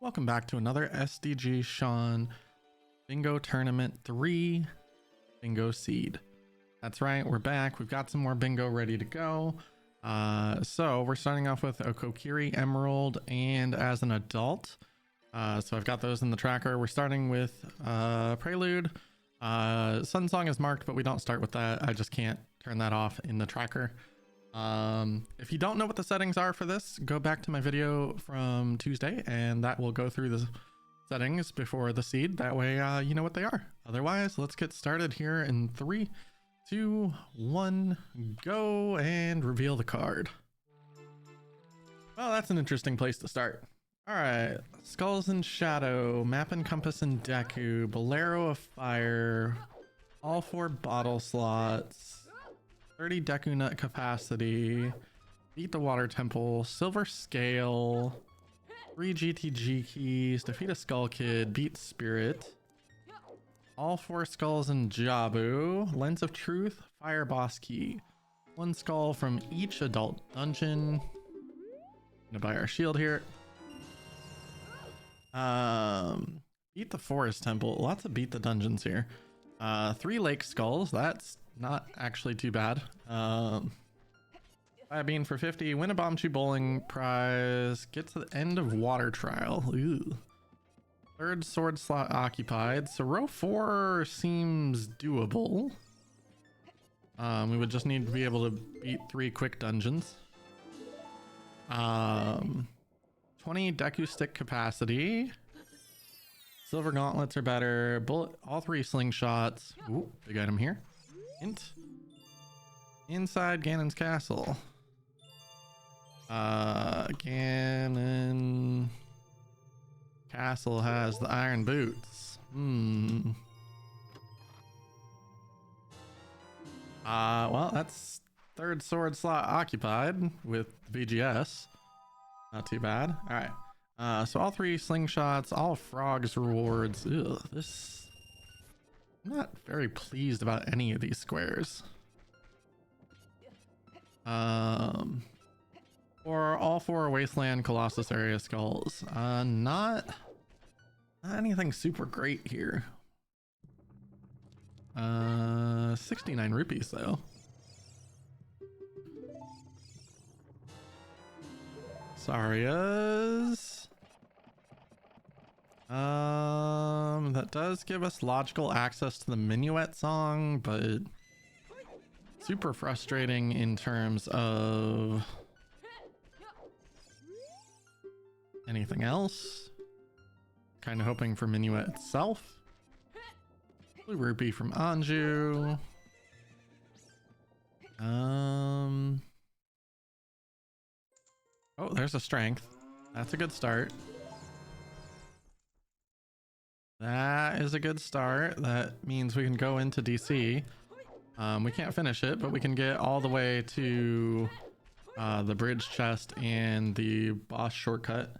Welcome back to another SDGShawn Bingo Tournament 3 Bingo Seed. That's right, we're back. We've got some more bingo ready to go. So we're starting off with a Kokiri Emerald and as an adult. So I've got those in the tracker. We're starting with Prelude. Sun Song is marked, but we don't start with that. I just can't turn that off in the tracker. If you don't know what the settings are for this, go back to my video from Tuesday and that will go through the settings before the seed. That way you know what they are. Otherwise, let's get started here in 3, 2, 1, go and reveal the card. Well, that's an interesting place to start. All right, Skulls and Shadow, Map and Compass and Deku, Bolero of Fire, all 4 bottle slots, 30 Deku Nut capacity, Beat the Water Temple, Silver Scale, 3 GTG keys, Defeat a Skull Kid, Beat Spirit, all 4 skulls in Jabu, Lens of Truth, Fire Boss Key, 1 skull from each adult dungeon. Gonna buy our shield here. Beat the Forest Temple, lots of Beat the Dungeons here. 3 Lake Skulls, that's not actually too bad. Buy a bean for 50, win a Bombchu bowling prize, get to the end of water trial. Ooh. 3rd sword slot occupied, so row 4 seems doable. We would just need to be able to beat 3 quick dungeons. 20 Deku stick capacity. Silver gauntlets are better. Bullet, all 3 slingshots. Ooh, big item here. Hint. Inside Ganon's castle. Ganon castle has the iron boots. Well, that's 3rd sword slot occupied with VGS. Not too bad. All right. So all 3 slingshots, all frogs rewards. Ugh, this. I'm not very pleased about any of these squares. Or all 4 Wasteland Colossus area skulls. Not anything super great here. 69 rupees though. Sarias. That does give us logical access to the Minuet song, but super frustrating in terms of anything else. Kind of hoping for Minuet itself. Blue rupee from Anju. Oh, there's a strength. That's a good start. That is a good start. That means we can go into DC. We can't finish it, but we can get all the way to the bridge chest and the boss shortcut.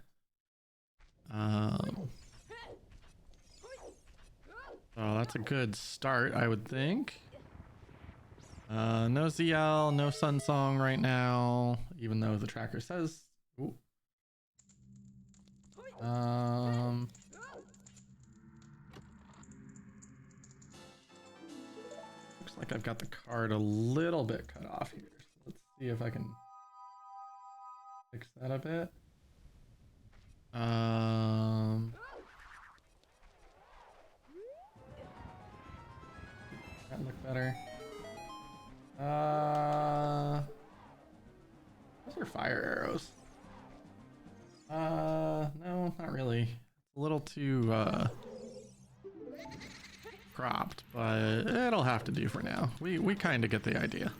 So that's a good start, I would think. No ZL, no Sun Song right now, even though the tracker says. Ooh. Looks like I've got the card a little bit cut off here. So let's see if I can fix that a bit. That look better. Those are fire arrows. No, not really. It's a little too cropped, but it'll have to do for now. We kind of get the idea.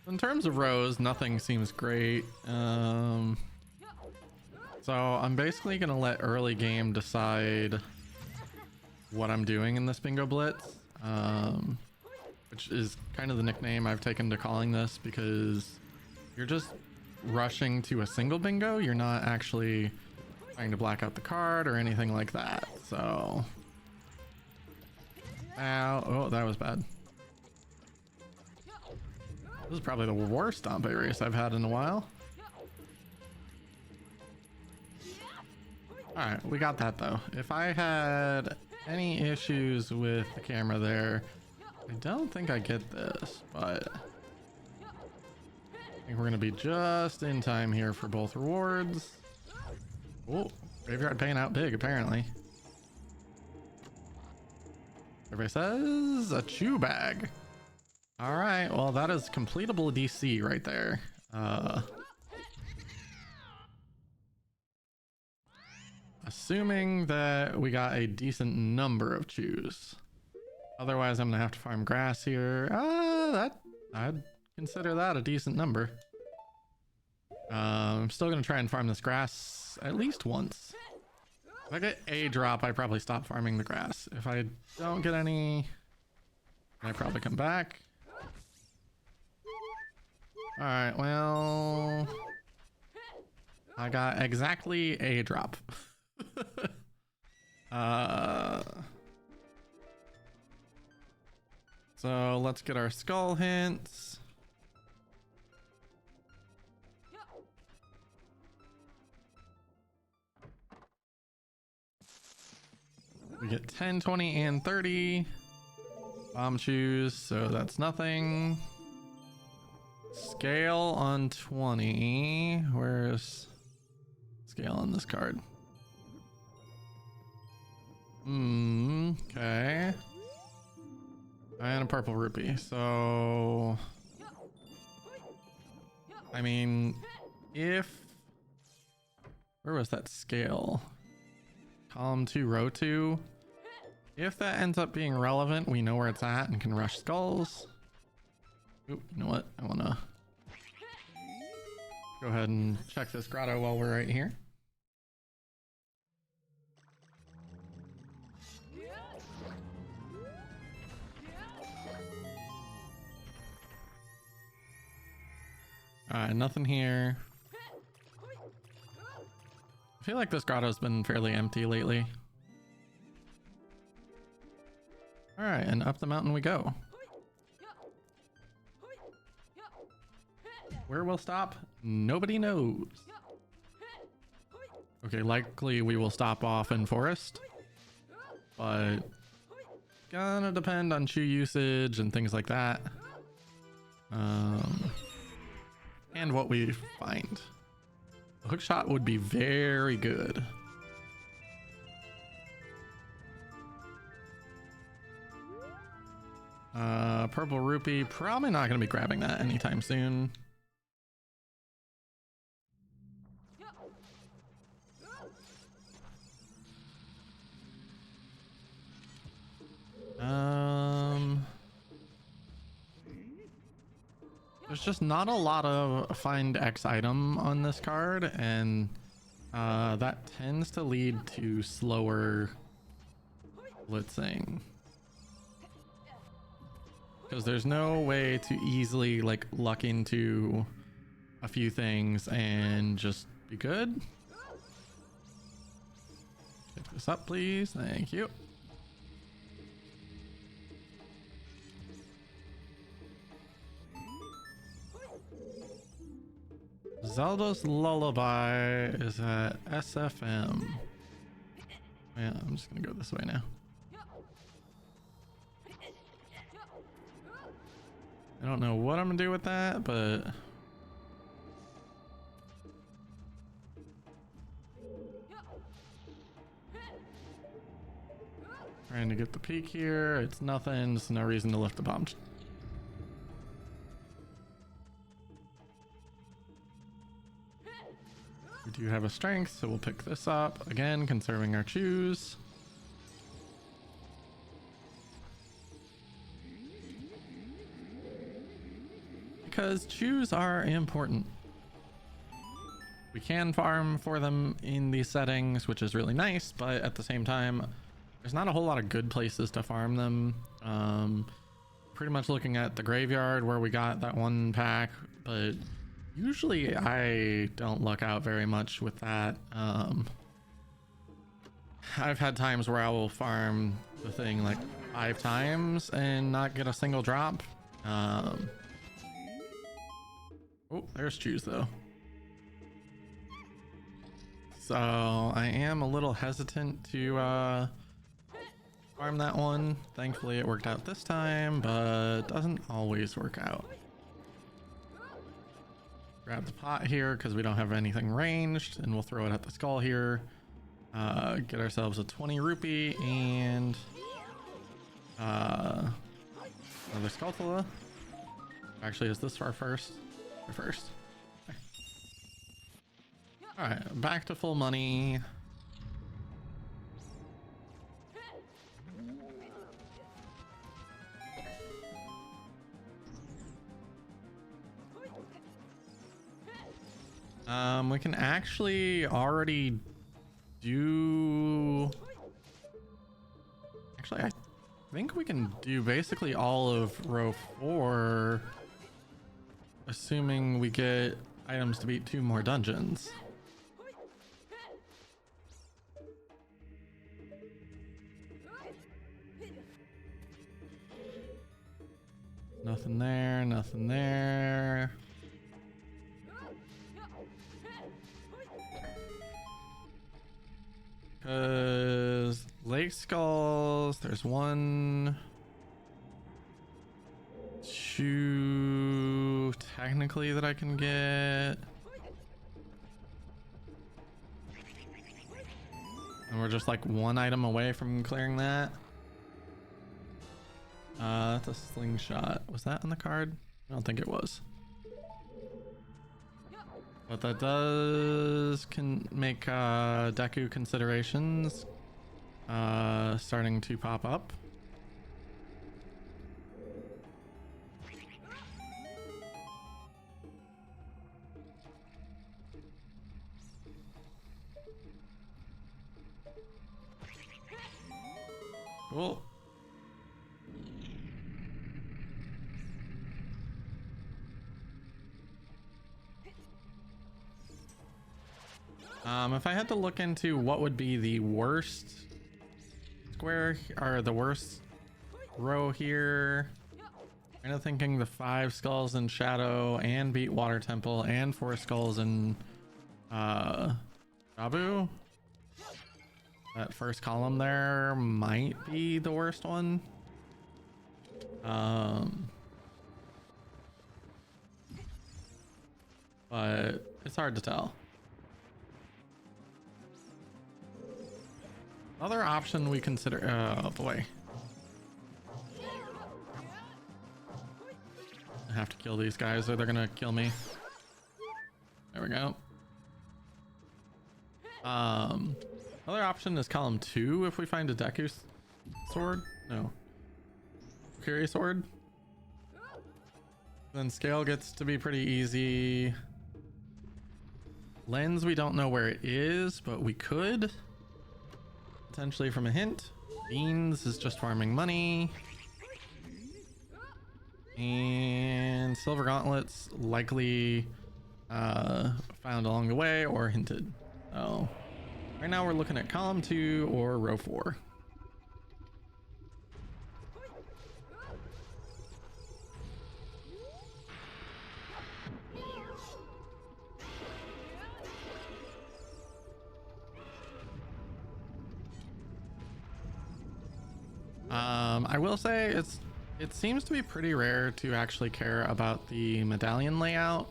In terms of rows, nothing seems great. So I'm basically gonna let early game decide what I'm doing in this Bingo Blitz, which is kind of the nickname I've taken to calling this, because you're just rushing to a single bingo. You're not actually trying to black out the card or anything like that. So, ow, oh, that was bad. This is probably the worst Dompe race I've had in a while. All right, we got that though. If I had any issues with the camera there, I don't think I get this, but I think we're gonna be just in time here for both rewards. Oh, graveyard paying out big apparently. Everybody says a chew bag. All right, well that is completable DC right there. Assuming that we got a decent number of chews. Otherwise I'm gonna have to farm grass here. I'd consider that a decent number. I'm still gonna try and farm this grass at least once. If I get a drop, I probably stop farming the grass. If I don't get any, I probably come back. All right, well, I got exactly a drop. So let's get our skull hints. We get 10, 20, and 30 bomb chews, so that's nothing. Scale on 20. Where's scale on this card? Okay. And a purple rupee. So, I mean, if, where was that scale? Column 2, row 2. If that ends up being relevant, we know where it's at and can rush skulls. Oop, you know what? I want to go ahead and check this grotto while we're right here. Alright, nothing here. I feel like this grotto's been fairly empty lately. Alright, and up the mountain we go. Where we'll stop, nobody knows. Okay, likely we will stop off in forest, but gonna depend on chew usage and things like that. And what we find. A hook shot would be very good. Purple rupee, probably not gonna be grabbing that anytime soon. There's just not a lot of find X item on this card, and that tends to lead to slower blitzing. Because there's no way to easily like luck into a few things and just be good. Pick this up, please. Thank you. Zelda's Lullaby is at SFM. Yeah, I'm just gonna go this way now. I don't know what I'm gonna do with that, but trying to get the peak here. It's nothing. There's no reason to lift the bomb. We do have a strength, so we'll pick this up again, conserving our chews. Because chews are important. We can farm for them in these settings, which is really nice, but at the same time, there's not a whole lot of good places to farm them. Pretty much looking at the graveyard where we got that one pack, but usually I don't luck out very much with that. I've had times where I will farm the thing like 5 times and not get a single drop. Oh, there's chews though. So I am a little hesitant to farm that one. Thankfully it worked out this time, but doesn't always work out. Grab the pot here because we don't have anything ranged, and we'll throw it at the skull here. Get ourselves a 20 rupee and another Skulltula. Actually, is this our first? Our first. Okay. All right, back to full money. We can actually already do... Actually, I think we can do basically all of row 4, assuming we get items to beat 2 more dungeons. Nothing there, nothing there. Because Lake Skulls, there's 1, 2 technically that I can get. And we're just like 1 item away from clearing that. That's a slingshot. Was that on the card? I don't think it was. But that does make Deku considerations starting to pop up. Cool. If I had to look into what would be the worst square or the worst row here, kind of thinking the 5 skulls in Shadow and beat Water Temple and 4 skulls in Jabu. That first column there might be the worst one. But it's hard to tell. Other option we consider, oh boy. I have to kill these guys or they're gonna kill me. There we go. Other option is column 2 if we find a Deku sword. No. Curious sword. Then scale gets to be pretty easy. Lens, we don't know where it is, but we could. Potentially from a hint. Beans is just farming money. And silver gauntlets likely found along the way or hinted. So right now we're looking at column 2 or row 4. I will say it seems to be pretty rare to actually care about the medallion layout,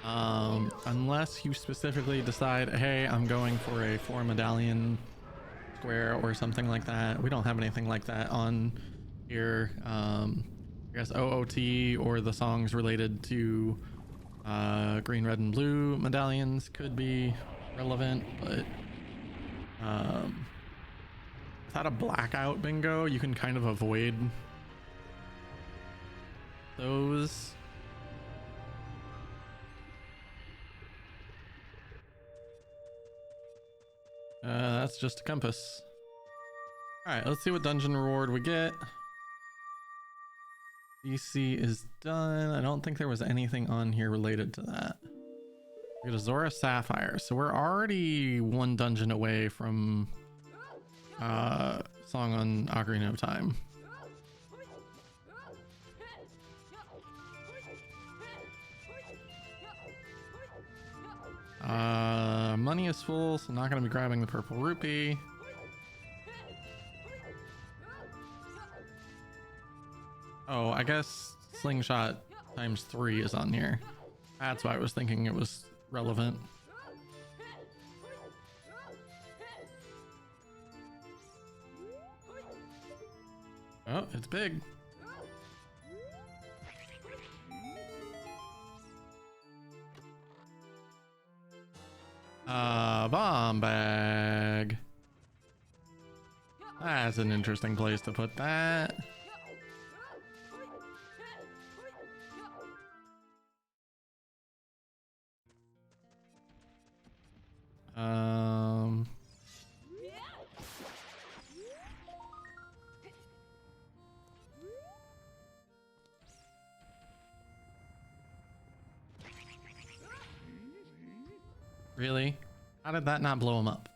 unless you specifically decide, hey, I'm going for a 4 medallion square or something like that. We don't have anything like that on here. I guess OOT or the songs related to green, red, and blue medallions could be relevant, but without a blackout bingo, you can kind of avoid those. That's just a compass. All right, let's see what dungeon reward we get. DC is done. I don't think there was anything on here related to that. We get a Zora Sapphire, so we're already 1 dungeon away from song on Ocarina of Time. money is full, so not going to be grabbing the purple rupee. Oh, I guess slingshot ×3 is on here. That's why I was thinking it was relevant. Oh, it's big. Bomb bag. That's an interesting place to put that. Really? How did that not blow him up?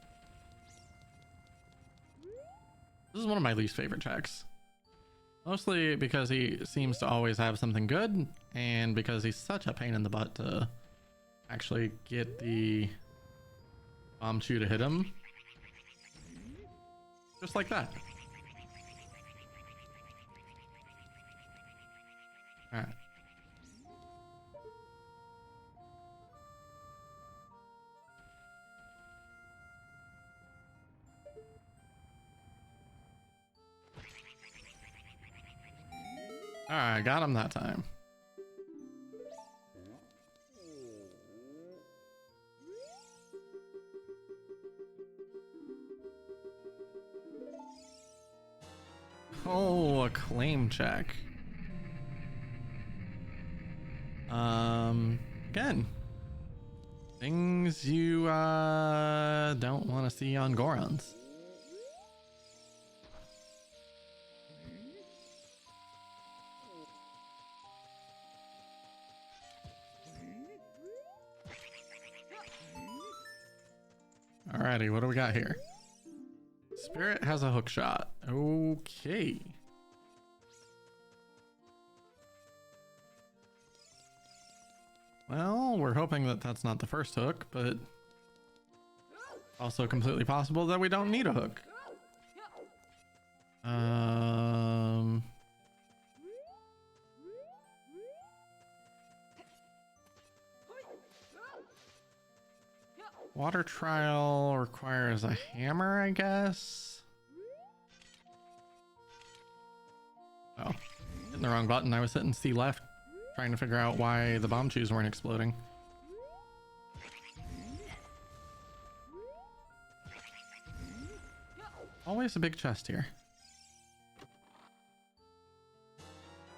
This is one of my least favorite checks. Mostly because he seems to always have something good, and because he's such a pain in the butt to actually get the bomb chew to hit him. Just like that. Alright. Alright, got him that time. Oh, a claim check. Again, things you don't want to see on Gorons. Alrighty, what do we got here? Spirit has a hook shot. Okay. Well, we're hoping that that's not the first hook, but also completely possible that we don't need a hook. Water trial requires a hammer, I guess. Oh, hitting the wrong button. I was hitting C left, trying to figure out why the bomb chews weren't exploding. Always a big chest here.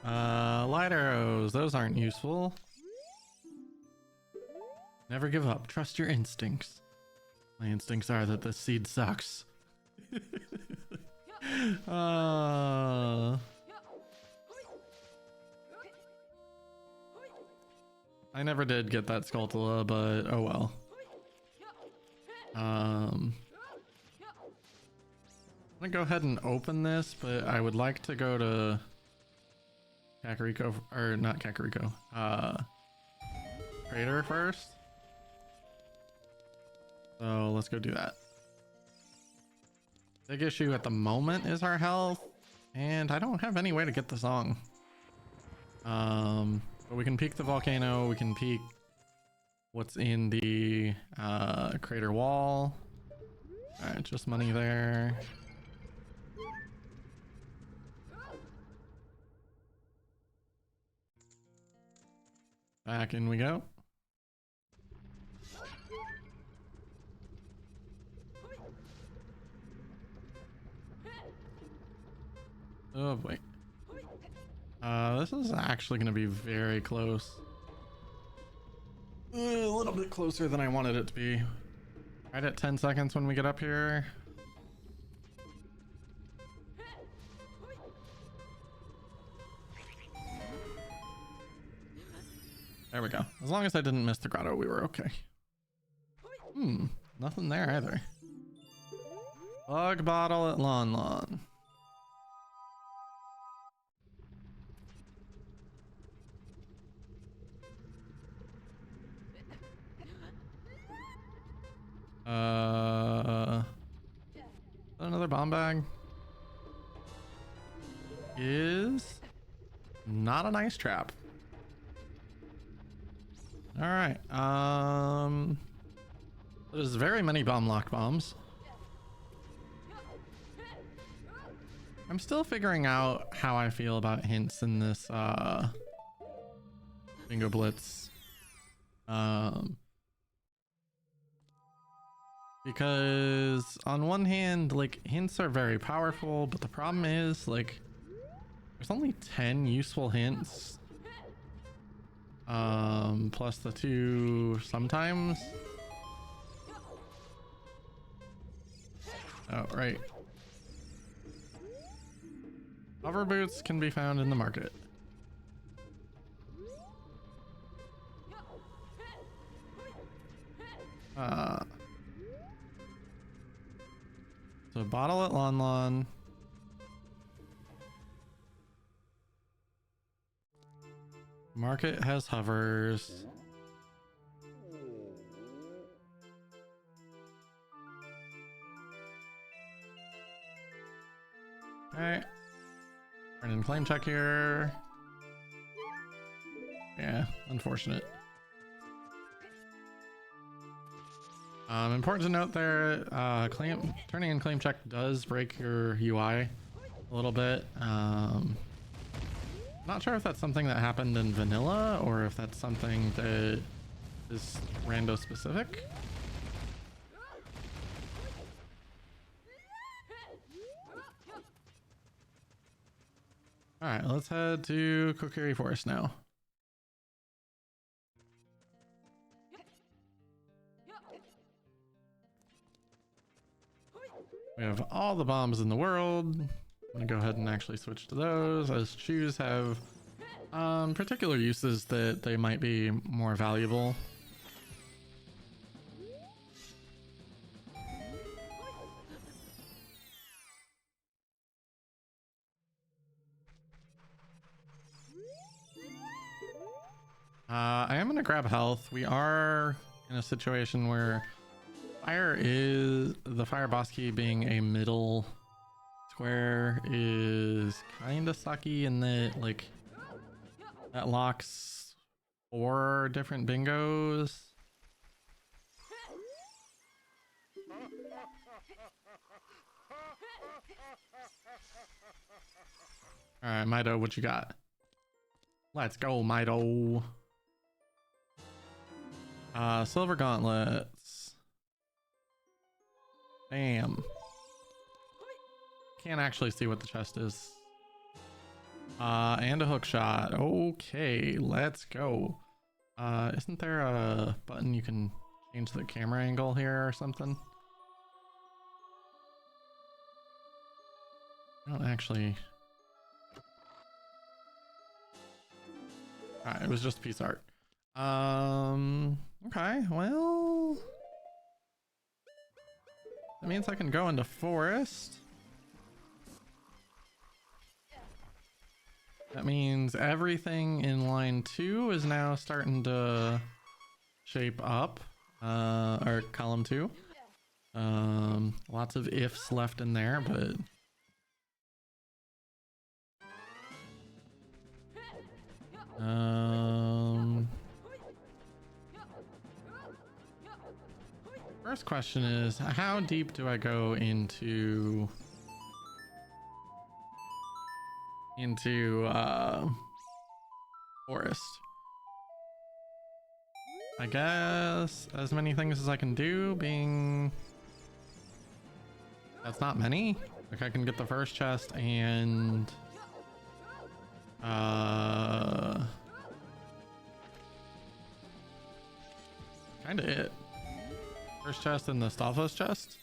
Light arrows, those aren't useful. Never give up. Trust your instincts. My instincts are that this seed sucks. I never did get that Skulltula, but oh well. I'm gonna go ahead and open this, but I would like to go to Kakariko, or not Kakariko, Crater first. So let's go do that. Big issue at the moment is our health, and I don't have any way to get the song. But we can peek the volcano, we can peek what's in the crater wall. Alright, just money there. Back in we go. Oh boy. This is actually going to be very close. A little bit closer than I wanted it to be. Right at 10 seconds when we get up here. There we go. As long as I didn't miss the grotto, we were okay. Nothing there either. Bug bottle at Lon Lon. Another bomb bag is not a nice trap. All right. There's very many bomb lock bombs. I'm still figuring out how I feel about hints in this Bingo Blitz. Because on one hand, like, hints are very powerful, but the problem is, like, there's only 10 useful hints. Plus the 2 sometimes. Oh, right. Hover boots can be found in the market. So bottle at Lon Lon. Market has hovers. Alright. Turn in claim check here. Yeah, unfortunate. Important to note there, turning in claim check does break your UI a little bit. Not sure if that's something that happened in vanilla or if that's something that is rando specific. All right, let's head to Kokiri Forest now. We have all the bombs in the world. I'm gonna go ahead and actually switch to those, as shoes have particular uses that they might be more valuable. I am gonna grab health. We are in a situation where the fire boss key being a middle square is kind of sucky in that, like, that locks 4 different bingos. All right, Mido, what you got? Let's go, Mido. Silver gauntlets. Bam. Can't actually see what the chest is. And a hook shot. Okay, let's go. Isn't there a button you can change the camera angle here or something? I don't actually. Alright, it was just a piece of art. Okay, well, that means I can go into forest. That means everything in line 2 is now starting to shape up, or column 2. Lots of ifs left in there, but first question is, how deep do I go into forest? I guess as many things as I can do, being that's not many. Like, I can get the first chest and kind of it. First chest and the Stavros chest.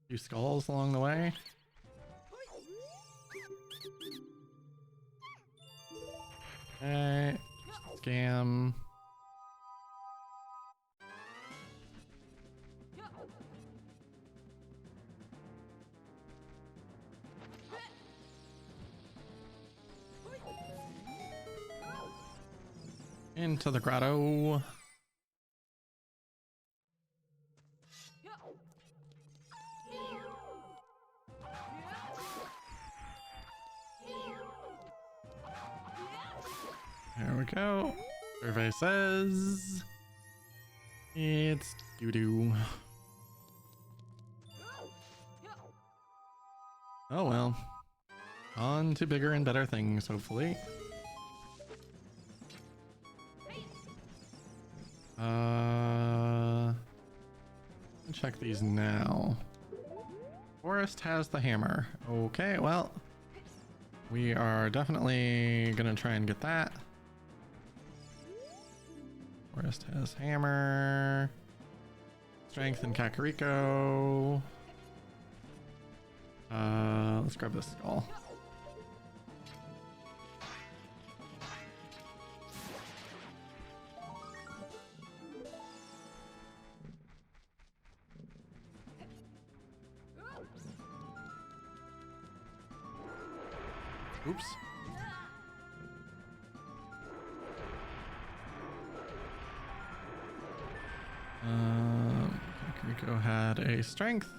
A few skulls along the way. Okay, scam. Into the grotto. There we go. Survey says it's doo-doo. Oh well. On to bigger and better things, hopefully. Check these now. Forest has the hammer. Okay, well, we are definitely gonna try and get that. Forest has hammer. Strength and Kakariko. Let's grab this skull. Oops. Kakariko had a strength.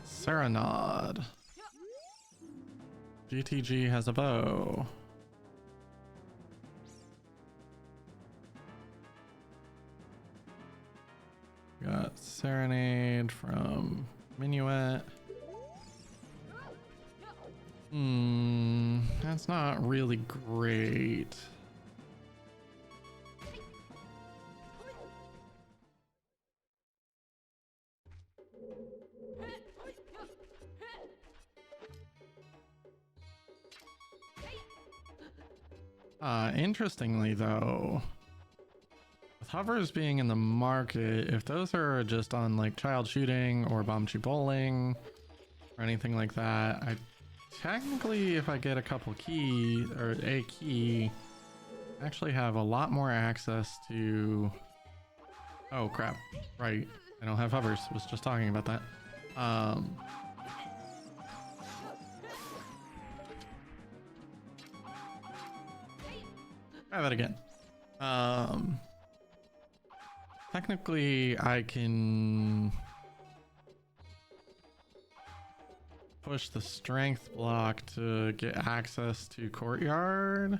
Serenade. GTG has a bow. Got Serenade from Minuet. That's not really great. Interestingly though, with hovers being in the market, if those are just on like child shooting or bombchi bowling or anything like that, I technically, if I get a couple key or a key, actually have a lot more access to... Oh crap, right, I don't have hovers, was just talking about that. Try that again. Technically, I can push the strength block to get access to courtyard.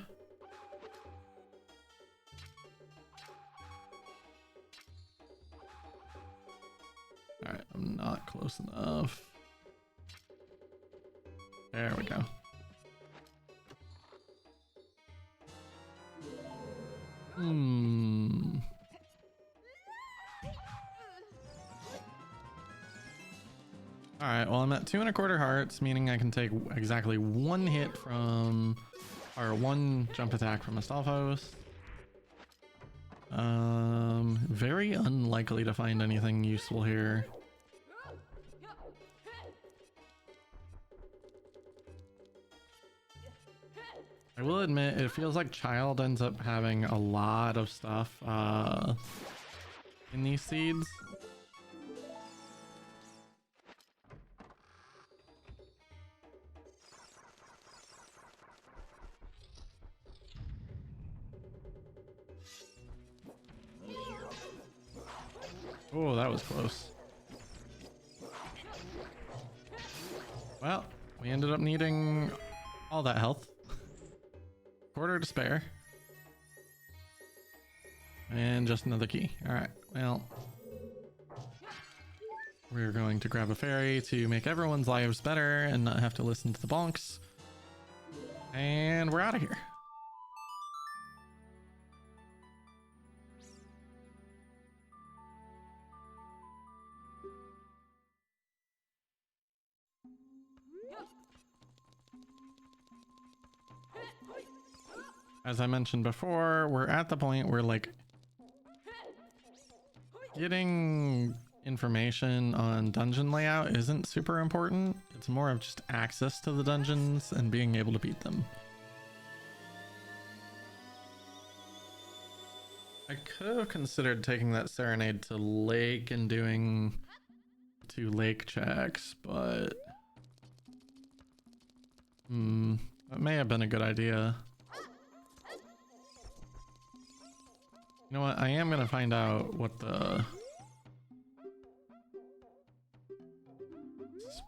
All right, I'm not close enough. There we go. Alright, well I'm at 2¼ hearts, meaning I can take exactly one hit from, or one jump attack from a Stalfos. Very unlikely to find anything useful here. I will admit, it feels like Child ends up having a lot of stuff in these seeds. Oh, that was close. Well, we ended up needing all that health. Quarter to spare. And just another key. Alright, well. We're going to grab a fairy to make everyone's lives better and not have to listen to the bonks. And we're out of here. As I mentioned before, we're at the point where like getting information on dungeon layout isn't super important. It's more of just access to the dungeons and being able to beat them. I could have considered taking that Serenade to Lake and doing 2 lake checks, but that may have been a good idea. You know what? I am gonna find out what the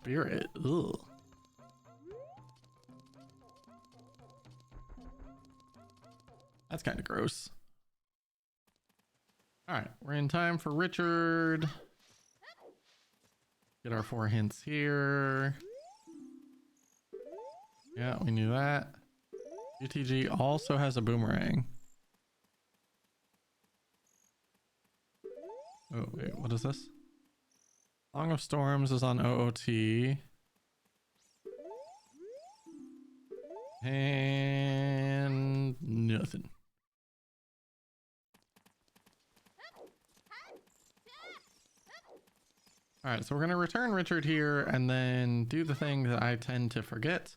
spirit. Ugh. That's kind of gross. All right, we're in time for Richard. Get our 4 hints here. Yeah, we knew that. UTG also has a boomerang. Oh, wait, what is this? Song of Storms is on OOT. And nothing. All right, so we're gonna return Richard here and then do the thing that I tend to forget.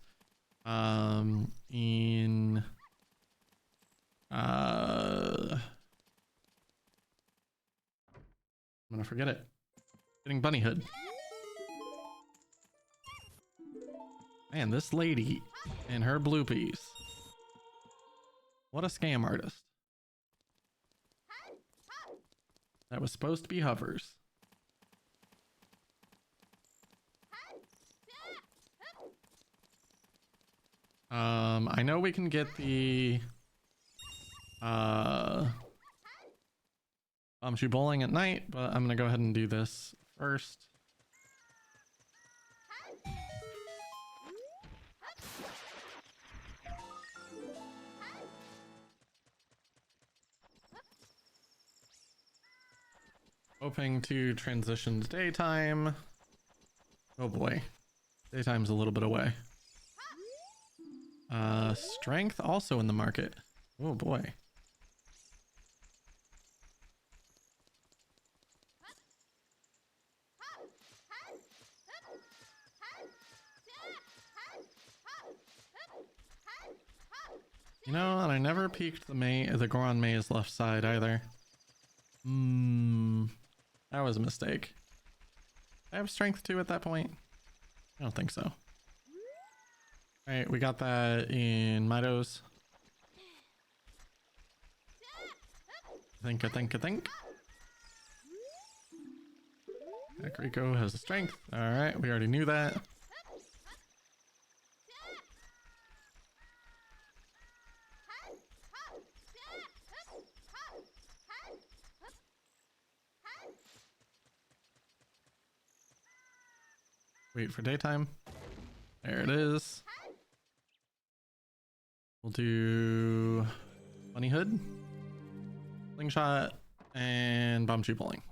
I'm gonna forget it. Getting bunny hood. Man, this lady and her bloopies. What a scam artist. That was supposed to be hovers. I know we can get the shoe bowling at night, but I'm gonna go ahead and do this first. Hoping to transition to daytime. Oh boy, daytime's a little bit away. Strength also in the market. Oh boy. You know, and I never peeked the Goron Maze left side either. That was a mistake. I have strength 2 at that point? I don't think so. Alright, we got that in Midos. I think. Rico has the strength. Alright, we already knew that. Wait for daytime. There it is. We'll do bunny hood, slingshot, and bomb shoe bowling.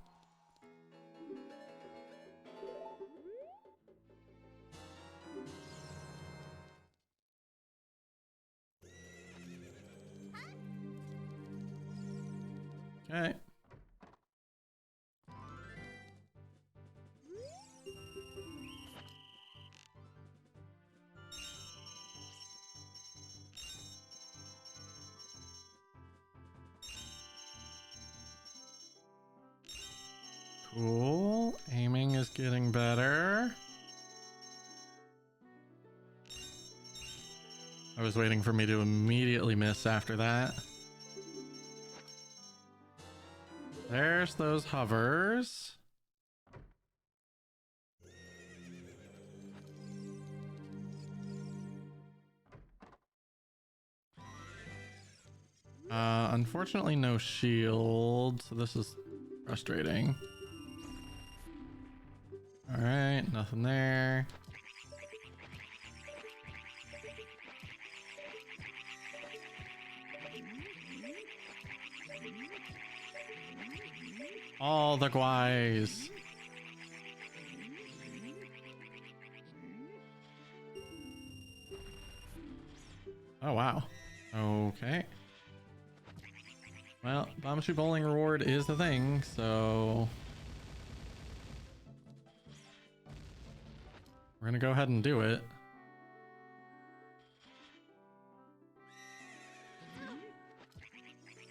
Okay. Cool. Aiming is getting better. I was waiting for me to immediately miss after that. There's those hovers. Unfortunately no shield, so this is frustrating. All right, nothing there. All the guys. Oh wow. Okay. Well, bomb shoe bowling reward is the thing, so we're gonna go ahead and do it.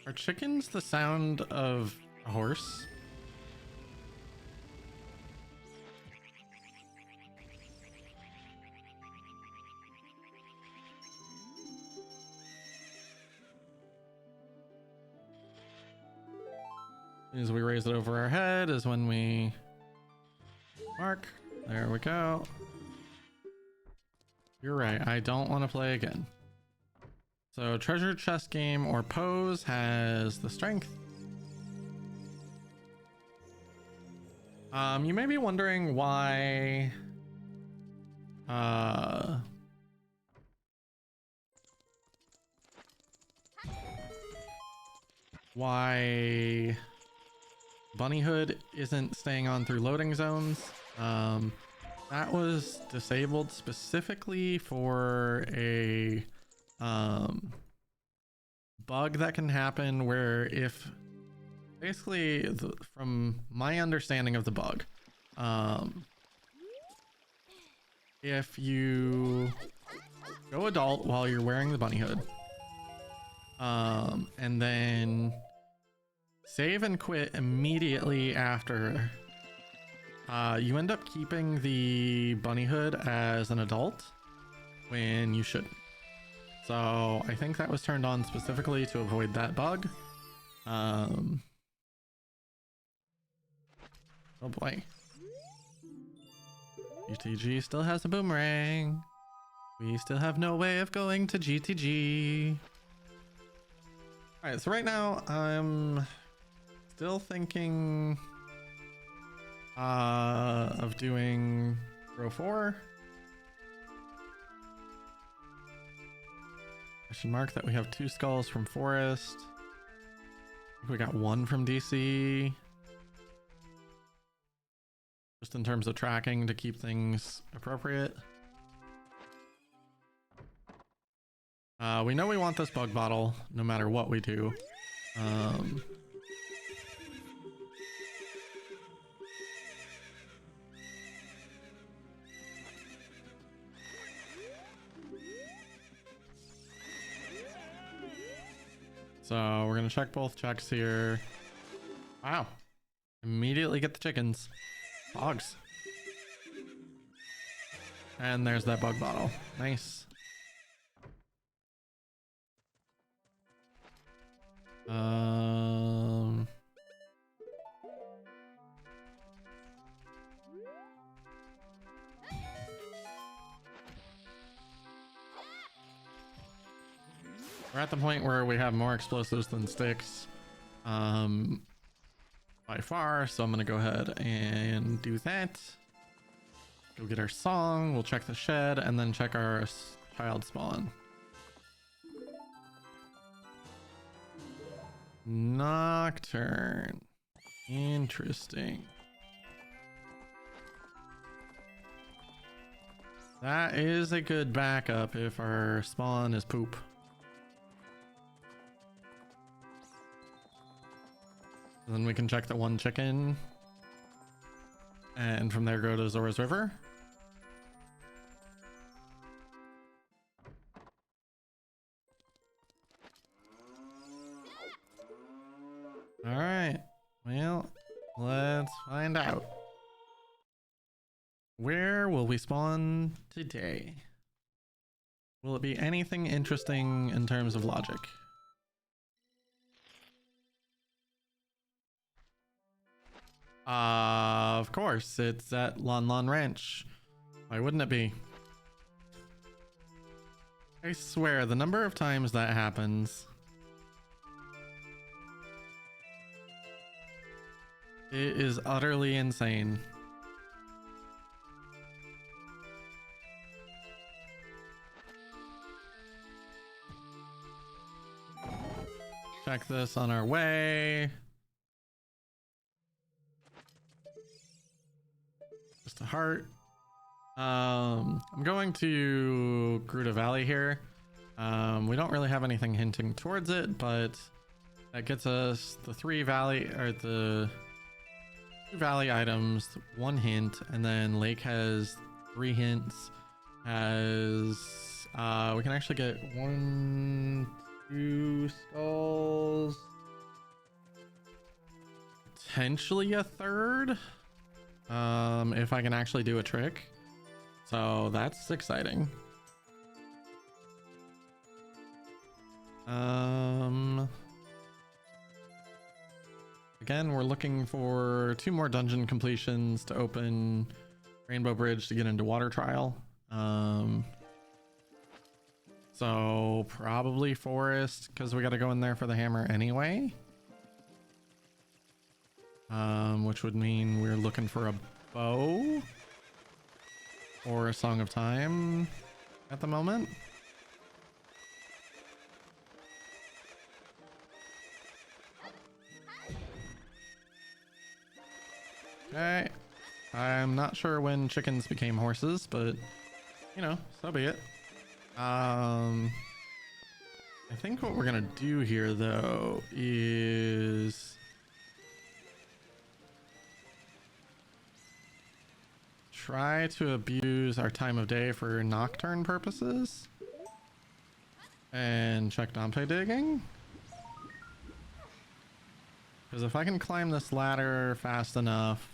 Are chickens the sound of a horse? As we raise it over our head is when we mark. There we go. You're right. I don't want to play again. So treasure chest game or pose has the strength. You may be wondering why why Bunnyhood isn't staying on through loading zones. That was disabled specifically for a bug that can happen where if basically from my understanding of the bug, if you go adult while you're wearing the bunny hood, and then save and quit immediately after, you end up keeping the bunny hood as an adult when you shouldn't. So I think that was turned on specifically to avoid that bug. Oh boy. GTG still has a boomerang. We still have no way of going to GTG. Alright, so right now I'm still thinking of doing row 4. Question mark that we have 2 skulls from Forest. We got 1 from DC. Just in terms of tracking to keep things appropriate. We know we want this bug bottle no matter what we do. So we're gonna check both checks here. Wow. Immediately get the chickens. Hogs. And there's that bug bottle. Nice. We're at the point where we have more explosives than sticks. By far, so I'm gonna go ahead and do that. Go get our song, we'll check the shed, and then check our child spawn. Nocturne. Interesting. That is a good backup if our spawn is poop. Then we can check the 1 chicken. And from there go to Zora's River. Alright. Well, let's find out. Where will we spawn today? Will it be anything interesting in terms of logic? Of course, it's at Lon Lon Ranch. Why wouldn't it be? I swear, the number of times that happens, it is utterly insane. Check this on our way. Just a heart. I'm going to Gruta Valley here. We don't really have anything hinting towards it, but that gets us the 3 valley, or the 2 valley items, 1 hint, and then Lake has 3 hints. Has we can actually get 1, 2 skulls, potentially a 3rd, if I can actually do a trick. So that's exciting. Again, we're looking for 2 more dungeon completions to open Rainbow Bridge to get into Water Trial. So probably forest, because we got to go in there for the hammer anyway. Which would mean we're looking for a bow or a Song of Time at the moment. Okay. I'm not sure when chickens became horses, but you know, so be it. I think what we're gonna do here though is try to abuse our time of day for nocturne purposes and check Dompe digging. Because if I can climb this ladder fast enough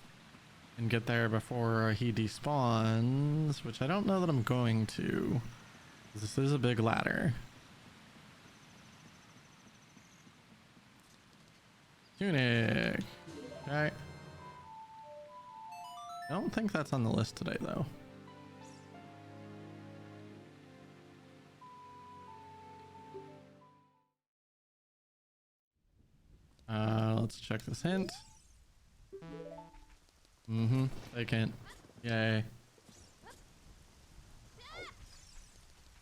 and get there before he despawns, which I don't know that I'm going to, this is a big ladder. Tunic. Okay. I don't think that's on the list today though. Let's check this hint. Vacant. Yay.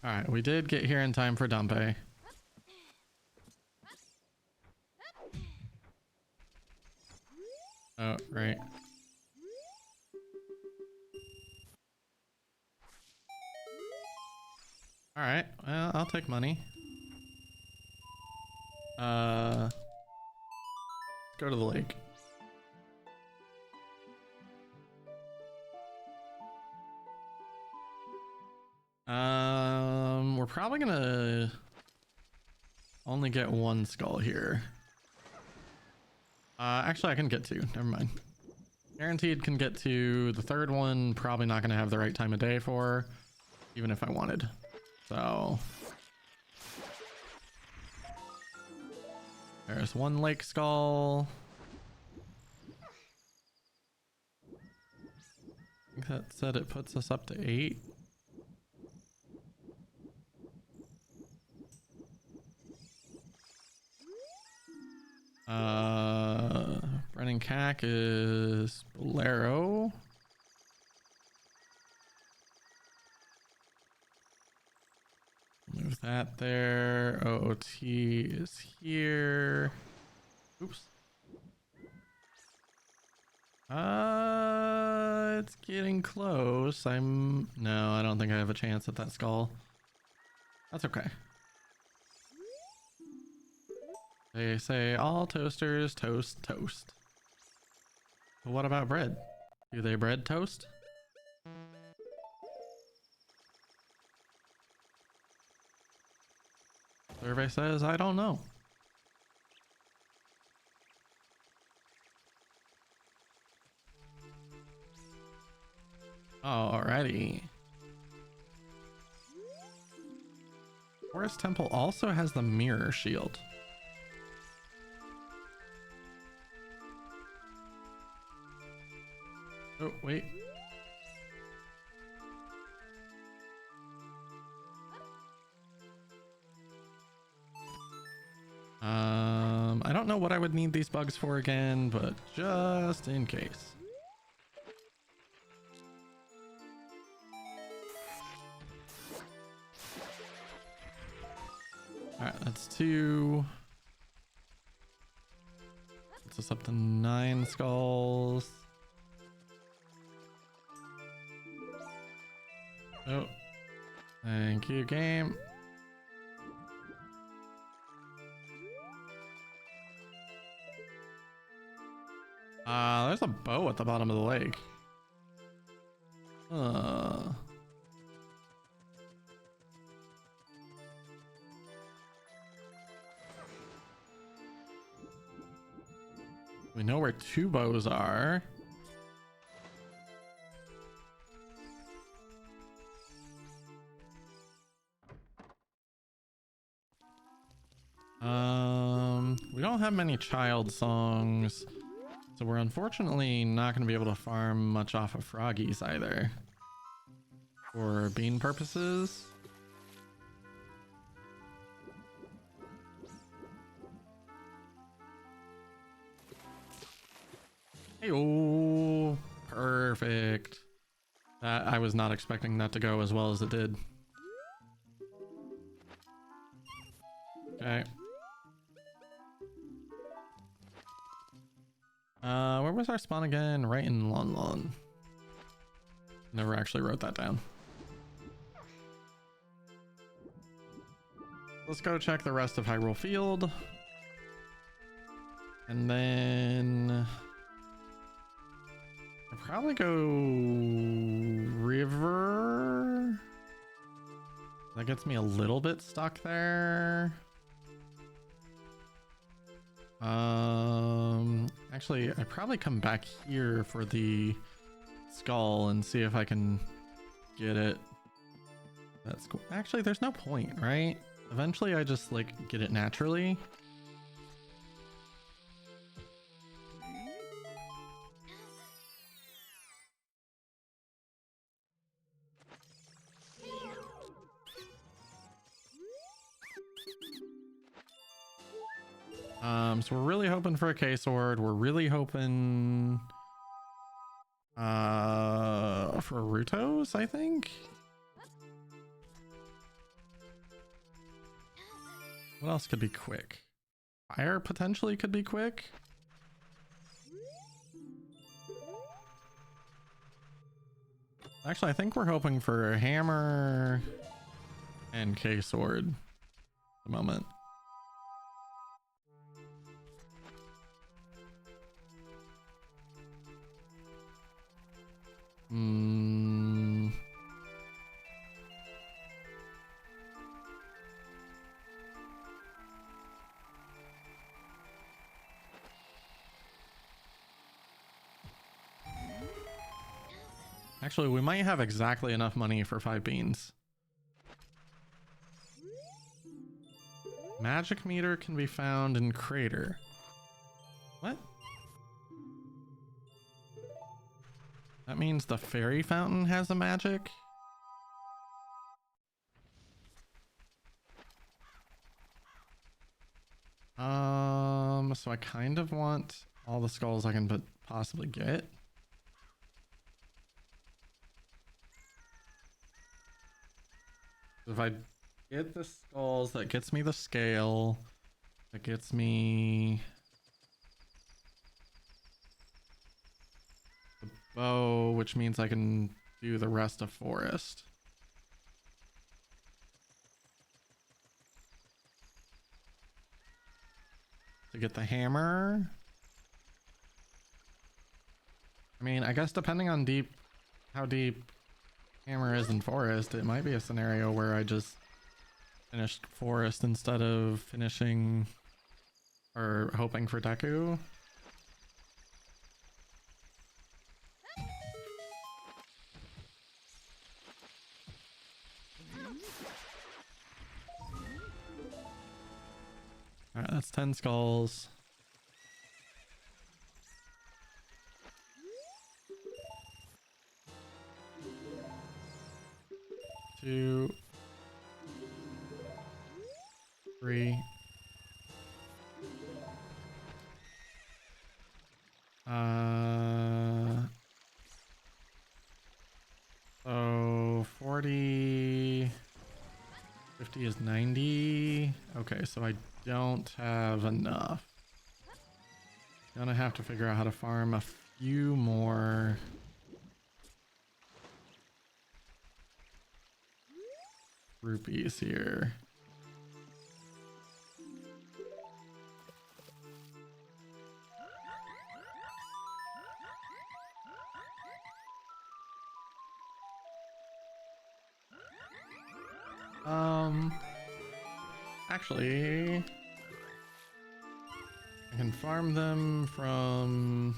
Alright, we did get here in time for Dompe. Oh, right. Alright, well, I'll take money. Let's go to the lake. We're probably gonna only get one skull here. Actually I can get two, never mind. Guaranteed can get two. The third one, probably not gonna have the right time of day for, even if I wanted. So there's one lake skull. I think that said it puts us up to 8. Running cack is Bolero. Move that there. OOT is here. Oops. It's getting close. No, I don't think I have a chance at that skull. That's okay. They say all toasters toast toast. But what about bread? Do they bread toast? Survey says I don't know. Alrighty. Forest Temple also has the mirror shield. Oh, wait. I don't know what I would need these bugs for again, but just in case. Alright, that's 2. Puts us up to 9 skulls. Oh, thank you, game. There's a bow at the bottom of the lake. We know where 2 bows are. We don't have many child songs, so we're unfortunately not going to be able to farm much off of froggies either for bean purposes. Oh, perfect. I was not expecting that to go as well as it did. Okay. Where was our spawn again? Right in Lon Lon. Never actually wrote that down. Let's go check the rest of Hyrule Field. And then I'll probably go river. That gets me a little bit stuck there. Actually, I probably come back here for the skull and see if I can get it. That's cool. Actually, there's no point, right? Eventually I just like get it naturally. So we're really hoping for a K-Sword. We're really hoping for Rutos, I think. What else could be quick? Fire potentially could be quick. Actually, I think we're hoping for a hammer and K-Sword at the moment. Actually, we might have exactly enough money for 5 beans. Magic meter can be found in crater. What? That means the fairy fountain has a magic? So I kind of want all the skulls I can possibly get. If I get the skulls, that gets me the scale. That gets me the bow, which means I can do the rest of forest. To get the hammer. I mean, I guess depending on how deep hammer is in forest, it might be a scenario where I just finished forest instead of finishing or hoping for Deku. Alright, that's 10 skulls. Two, 3. So 40, 50 is 90. Okay, so I don't have enough. Gonna have to figure out how to farm a few more rupees here. Actually, I can farm them from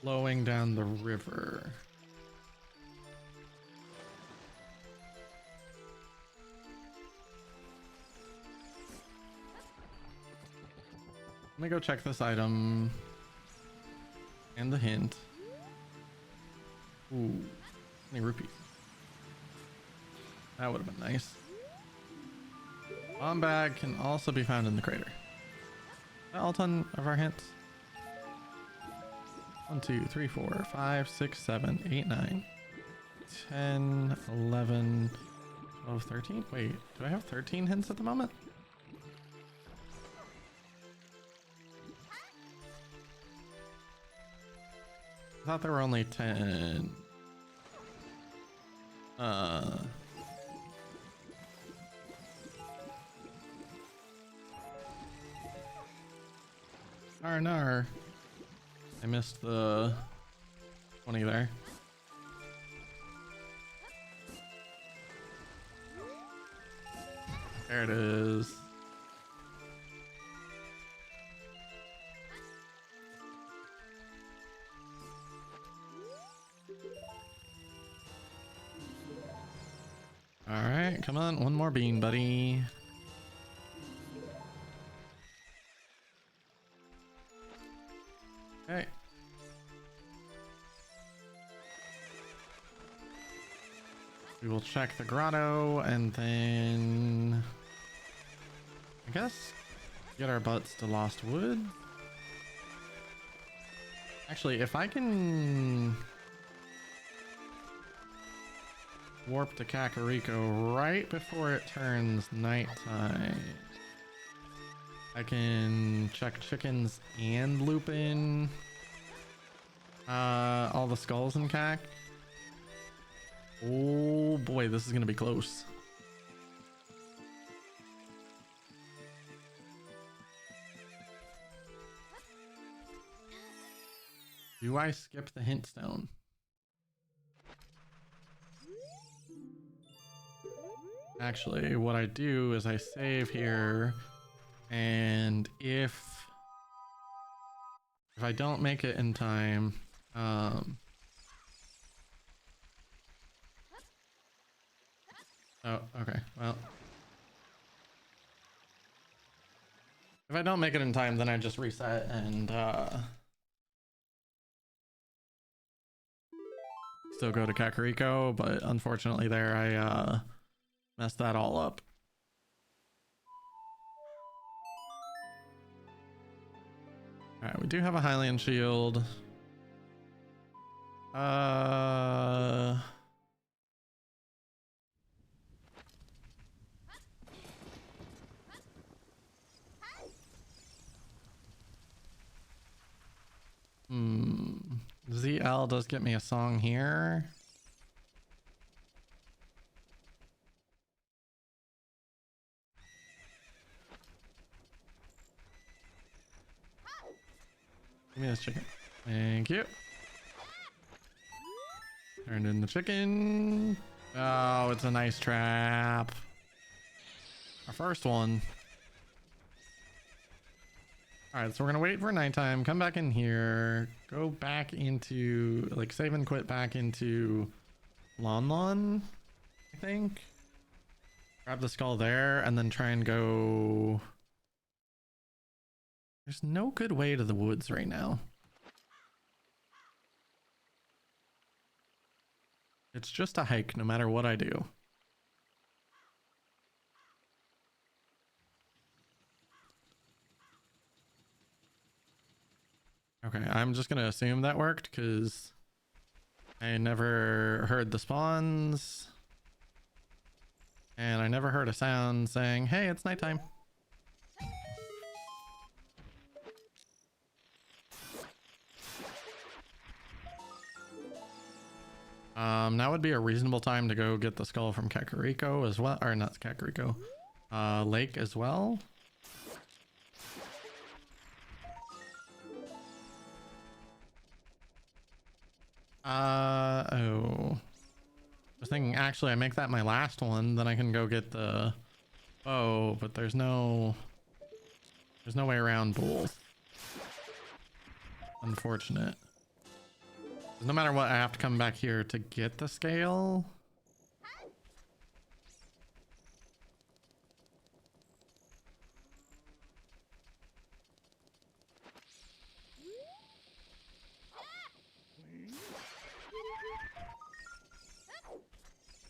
flowing down the river. Let me go check this item and the hint. Ooh, 20 rupees. That would have been nice. Bomb bag can also be found in the crater. Is that all 10 of our hints? 1, 2, 3, 4, 5, 6, 7, 8, 9, 10, 11, 12, 13. Wait, do I have 13 hints at the moment? I thought there were only 10. Nar. I missed the 20 there. There it is. All right, come on, one more bean, buddy. Okay. We will check the grotto and then I guess get our butts to Lost Wood. Actually, if I can warp to Kakariko right before it turns nighttime, I can check chickens and loop in all the skulls in Kak. Oh boy, this is gonna be close. Do I skip the hint stone? Actually, what I do is I save here, and if I don't make it in time, oh, okay, well, if I don't make it in time, then I just reset and still go to Kakariko, but unfortunately there I messed that all up. All right, we do have a Hylian shield. ZL does get me a song here. Give me this chicken. Thank you. Turned in the chicken. Oh, it's a nice trap. Our first one. All right, so we're gonna wait for nighttime, come back in here, go back into, like, save and quit back into Lon, I think. Grab the skull there and then try and go. There's no good way to the woods right now. It's just a hike no matter what I do. Okay, I'm just gonna assume that worked because I never heard the spawns and I never heard a sound saying, hey, it's nighttime. Now would be a reasonable time to go get the skull from Kakariko as well, or not Kakariko, Lake as well. Oh. I was thinking actually I make that my last one, then I can go get the bow, but there's no way around both. Unfortunate. No matter what, I have to come back here to get the scale.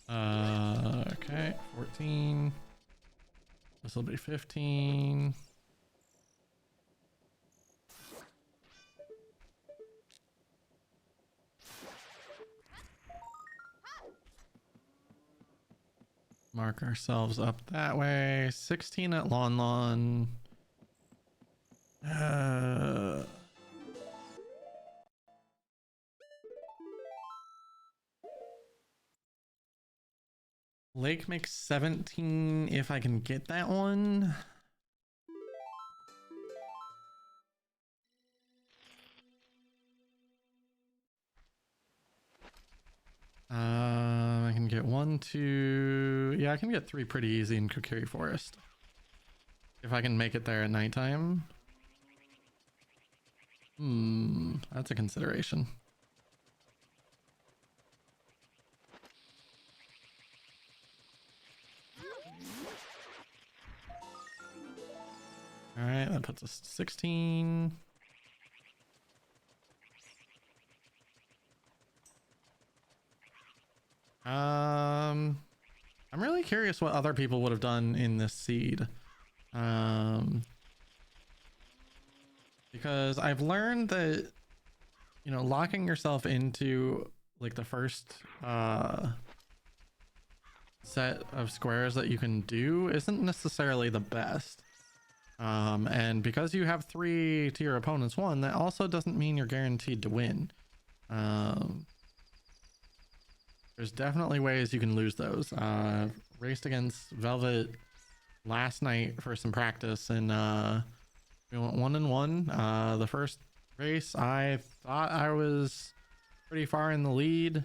Okay, 14. This will be 15. Mark ourselves up that way. 16 at Lon Lon. Lake makes 17 if I can get that one. I can get 1, 2. Yeah, I can get 3 pretty easy in Kokiri Forest. If I can make it there at nighttime. That's a consideration. All right, that puts us 16. I'm really curious what other people would have done in this seed. Because I've learned that, you know, locking yourself into like the first set of squares that you can do isn't necessarily the best. And because you have 3 to your opponent's 1, that also doesn't mean you're guaranteed to win. There's definitely ways you can lose those. Raced against Velvet last night for some practice, and we went 1-1. The first race, I thought I was pretty far in the lead,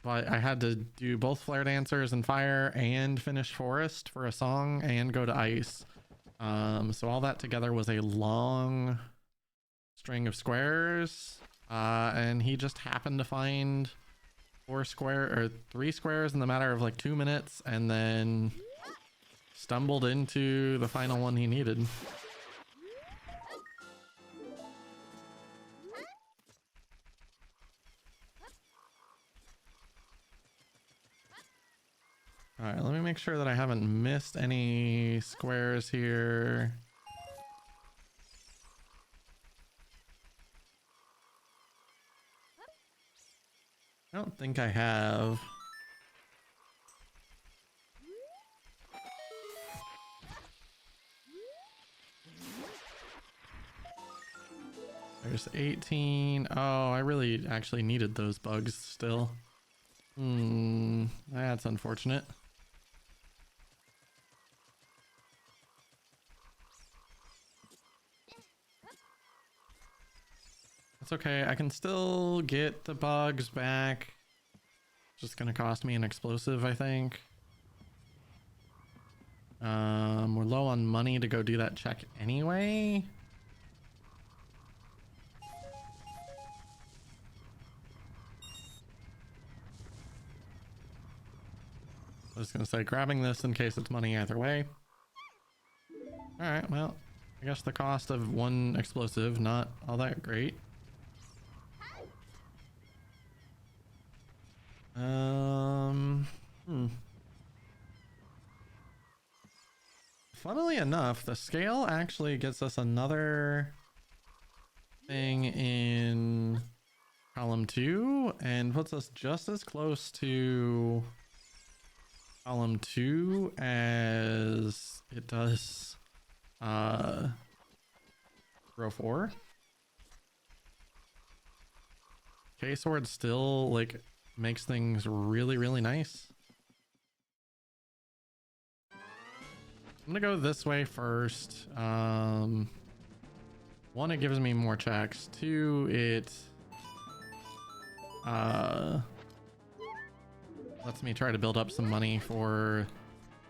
but I had to do both flare dancers and fire and finish forest for a song and go to ice. So all that together was a long string of squares, and he just happened to find 3 squares in the matter of like 2 minutes, and then stumbled into the final one he needed. All right, let me make sure that I haven't missed any squares here. I don't think I have. There's 18. Oh, I really actually needed those bugs still. That's unfortunate. That's okay. I can still get the bugs back. Just gonna cost me an explosive, I think. We're low on money to go do that check anyway. I was gonna say grabbing this in case it's money either way. All right, well, I guess the cost of 1 explosive, not all that great. Funnily enough, the scale actually gets us another thing in column 2 and puts us just as close to column 2 as it does row 4. K-Sword still like makes things really, really nice. I'm gonna go this way first. 1, it gives me more checks. 2, it lets me try to build up some money for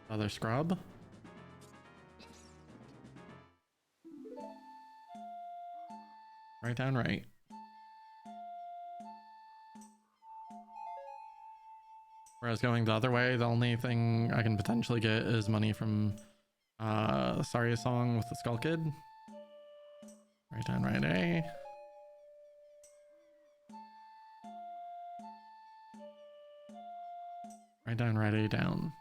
other scrub. Right down right. Whereas going the other way, the only thing I can potentially get is money from Sorry Song with the Skull Kid. Right down right A. Right down right A down.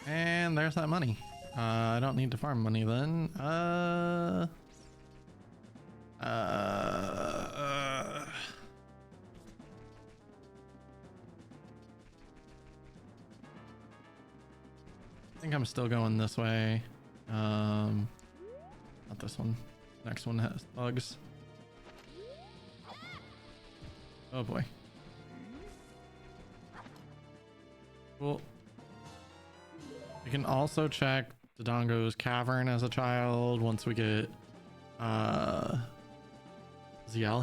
And there's that money. I don't need to farm money then. I think I'm still going this way. Not this one. Next one has bugs. Oh boy. Cool. You can also check Dodongo's cavern as a child once we get ZL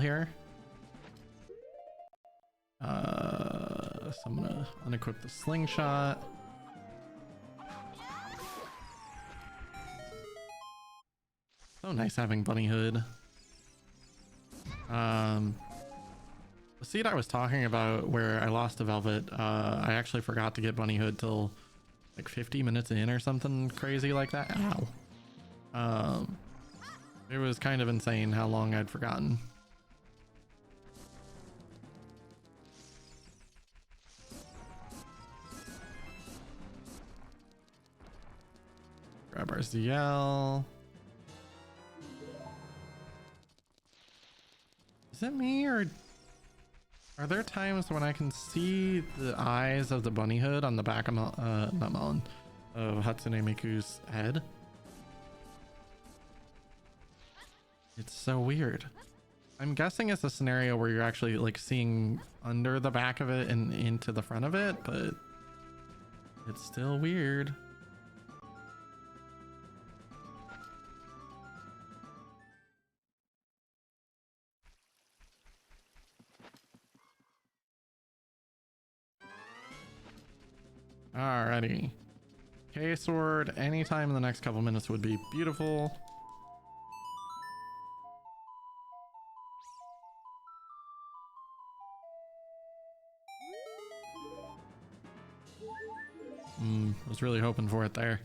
here. So I'm gonna unequip the slingshot. So nice having Bunny Hood. The seed I was talking about where I lost to Velvet, I actually forgot to get Bunny Hood till like 50 minutes in or something crazy like that. Ow. It was kind of insane how long I'd forgotten. Grab our ZL. Is it me, or are there times when I can see the eyes of the Bunny Hood on the back of not Melon, of Hatsune Miku's head? It's so weird. I'm guessing it's a scenario where you're actually like seeing under the back of it and into the front of it, but it's still weird. Alrighty. K-Sword anytime in the next couple minutes would be beautiful. Was really hoping for it there.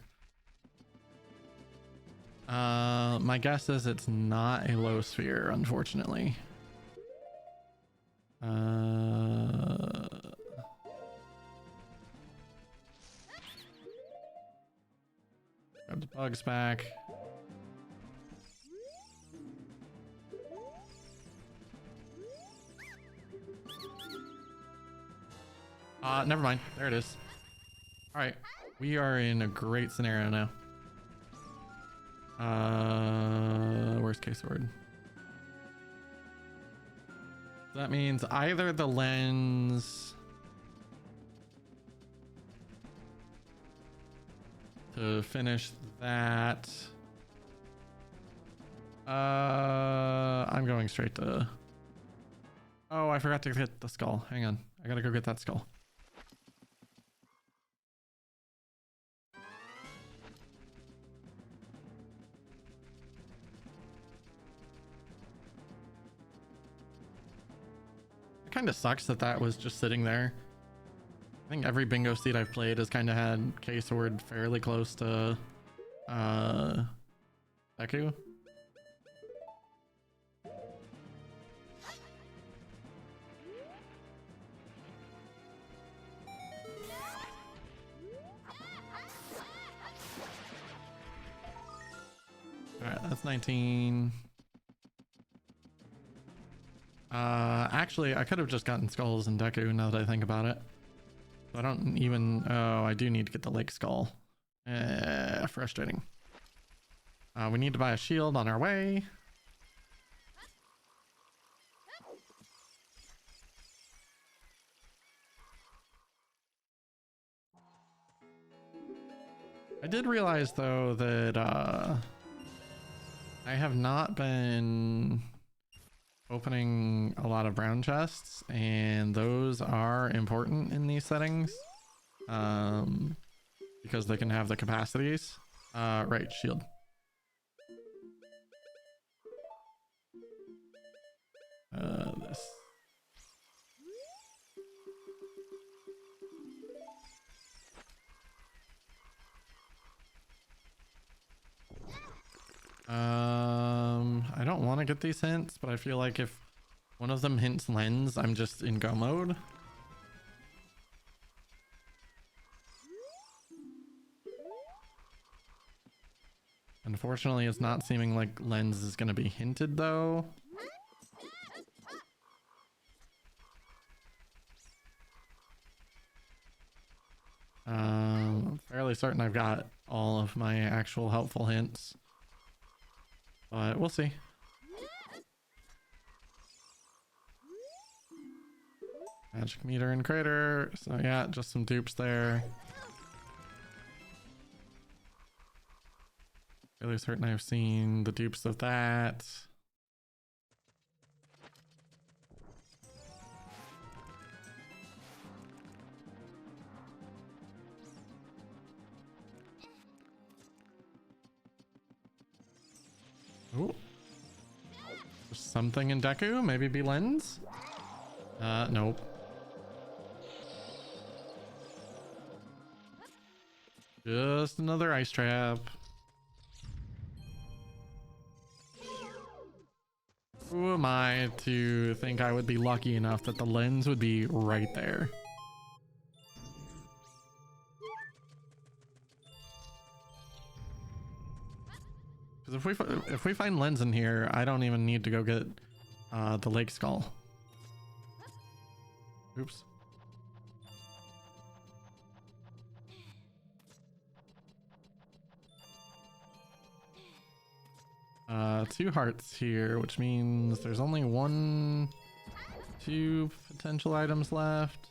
My guess is it's not a low sphere, unfortunately. Grab the bugs back. Never mind. There it is. All right, we are in a great scenario now. Worst case sword. That means either the lens to finish that. I'm going straight to. Oh, I forgot to get the skull. Hang on, I gotta go get that skull. It kind of sucks that that was just sitting there. I think every bingo seed I've played has kind of had K-Sword fairly close to Deku. Alright, that's 19. Actually, I could have just gotten skulls in Deku now that I think about it. I don't even... Oh, I do need to get the lake skull. Frustrating. We need to buy a shield on our way. I did realize, though, that I have not been opening a lot of brown chests, and those are important in these settings because they can have the capacities. Right, shield. This. I don't want to get these hints, but I feel like if one of them hints lens, I'm just in go mode. Unfortunately, it's not seeming like lens is going to be hinted though. I'm fairly certain I've got all of my actual helpful hints, but we'll see. Magic meter and crater. So yeah, just some dupes there. Fairly certain I've seen the dupes of that. Ooh. There's something in Deku. Maybe be lens? Nope. Just another ice trap. Who am I to think I would be lucky enough that the lens would be right there? Because if we find lens in here, I don't even need to go get the lake skull. Oops. Two hearts here, which means there's only two potential items left.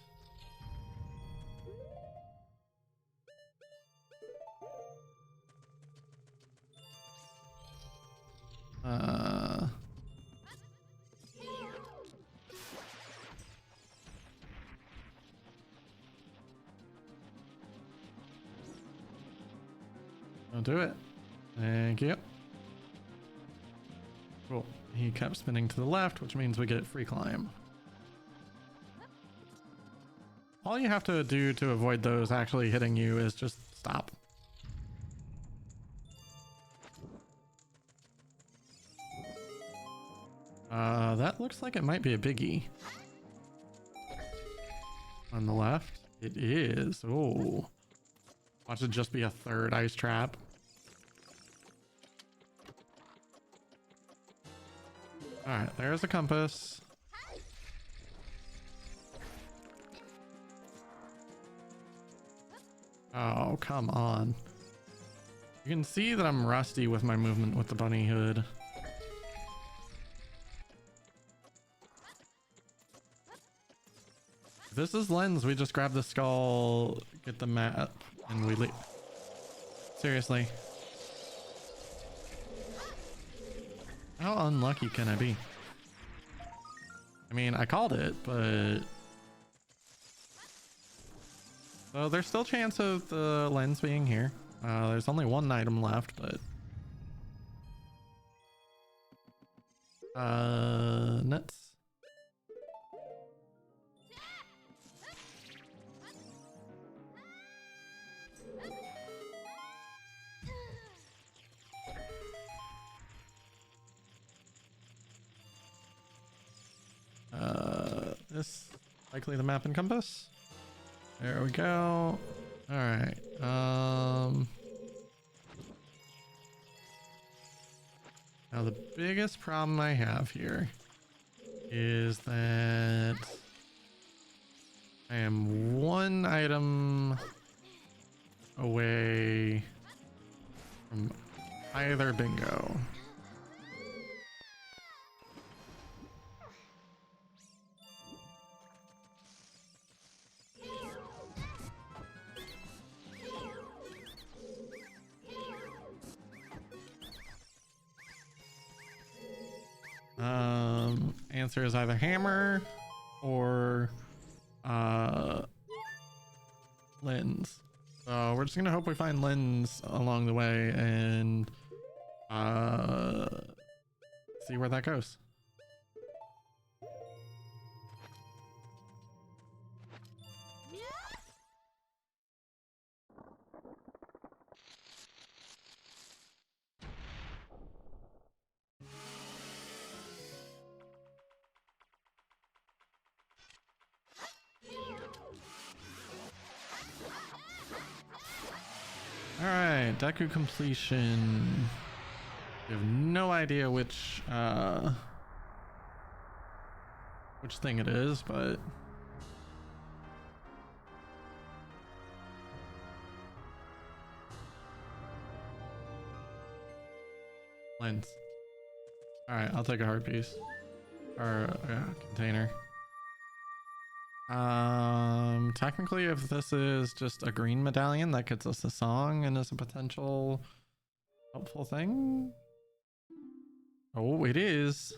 Don't do it. Thank you. Cool. He kept spinning to the left, which means we get free climb. All you have to do to avoid those actually hitting you is just stop. That looks like it might be a biggie. On the left. It is. Oh. Watch it just be a third ice trap. Alright, there's a compass. Oh, come on. You can see that I'm rusty with my movement with the bunny hood. If this is lens, we just grab the skull, get the map, and we leave. Seriously. How unlucky can I be? I mean, I called it, but... So there's still a chance of the lens being here. There's only one item left, but... Nuts. This likely the map and compass. There we go. All right. Now the biggest problem I have here is that I am one item away from either bingo. Answer is either hammer or lens. So we're just gonna hope we find lens along the way and see where that goes. Alright, Deku completion. We have no idea which thing it is, but lens. All right, I'll take a heart piece or container. Technically, if this is just a green medallion, that gets us a song and is a potential helpful thing. Oh, it is.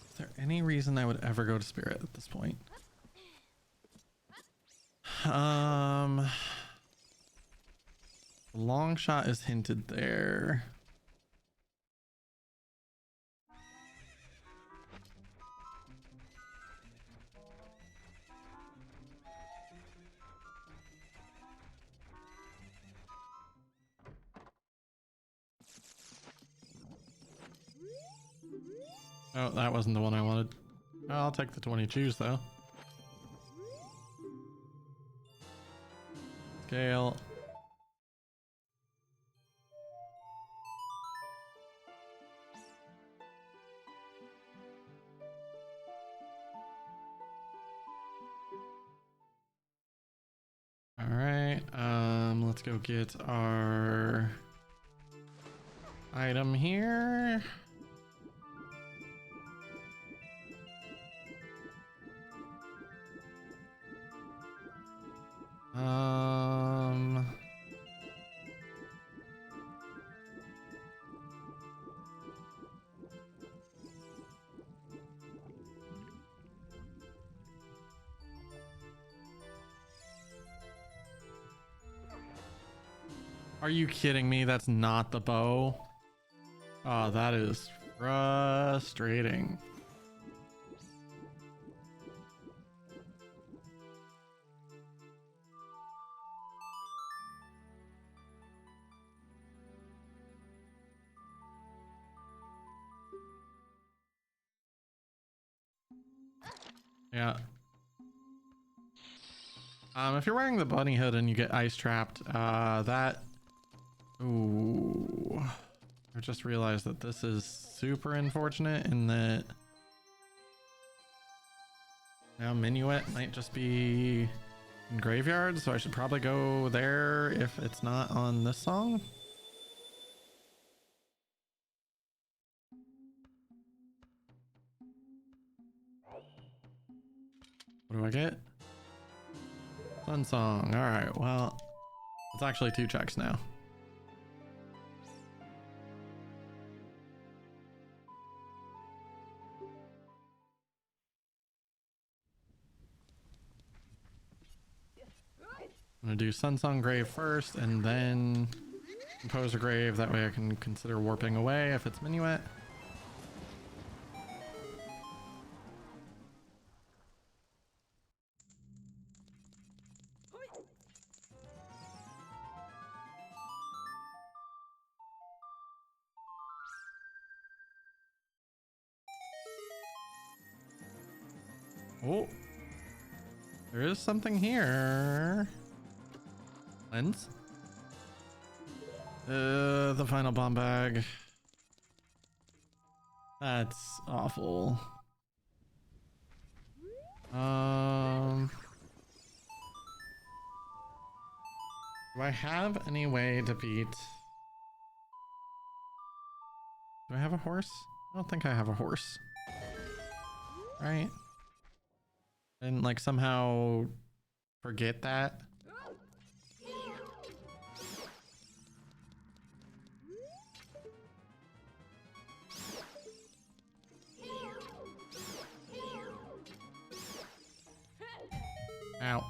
Is there any reason I would ever go to Spirit at this point? Long shot is hinted there. Oh, that wasn't the one I wanted. I'll take the 20 choose though. Scale. All right, let's go get our item here. Are you kidding me? That's not the bow. Oh, that is frustrating. Yeah. If you're wearing the bunny hood and you get ice trapped, that... Ooh. I just realized that this is super unfortunate in that now Minuet might just be in graveyard, so I should probably go there if it's not on this song. What do I get? Sun song. All right, well, it's actually 2 checks now. I'm gonna do Sunsong Grave first and then Composer Grave. That way I can consider warping away if it's Minuet. Oh, there is something here. Lens. The final bomb bag. That's awful. Do I have any way to beat? Do I have a horse? I don't think I have a horse. Right? And like somehow forget that. Ow.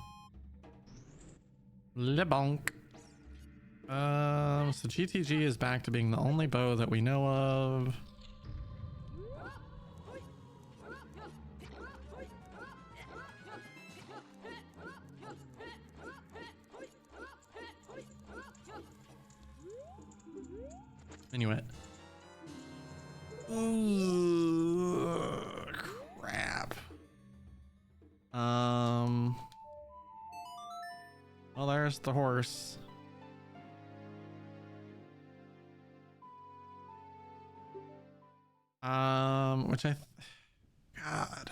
LeBonk. So GTG is back to being the only bow that we know of. Minuet. Ooh, crap. Well, there's the horse. Which God.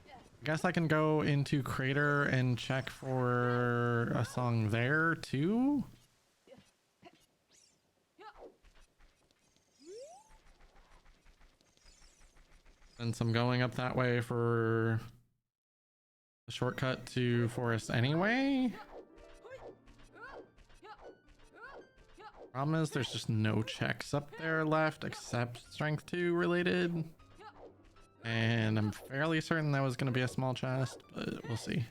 I guess I can go into Crater and check for a song there too. Since I'm going up that way for the shortcut to Forest anyway. Problem is there's just no checks up there left except Strength 2 related. And I'm fairly certain that was going to be a small chest, but we'll see.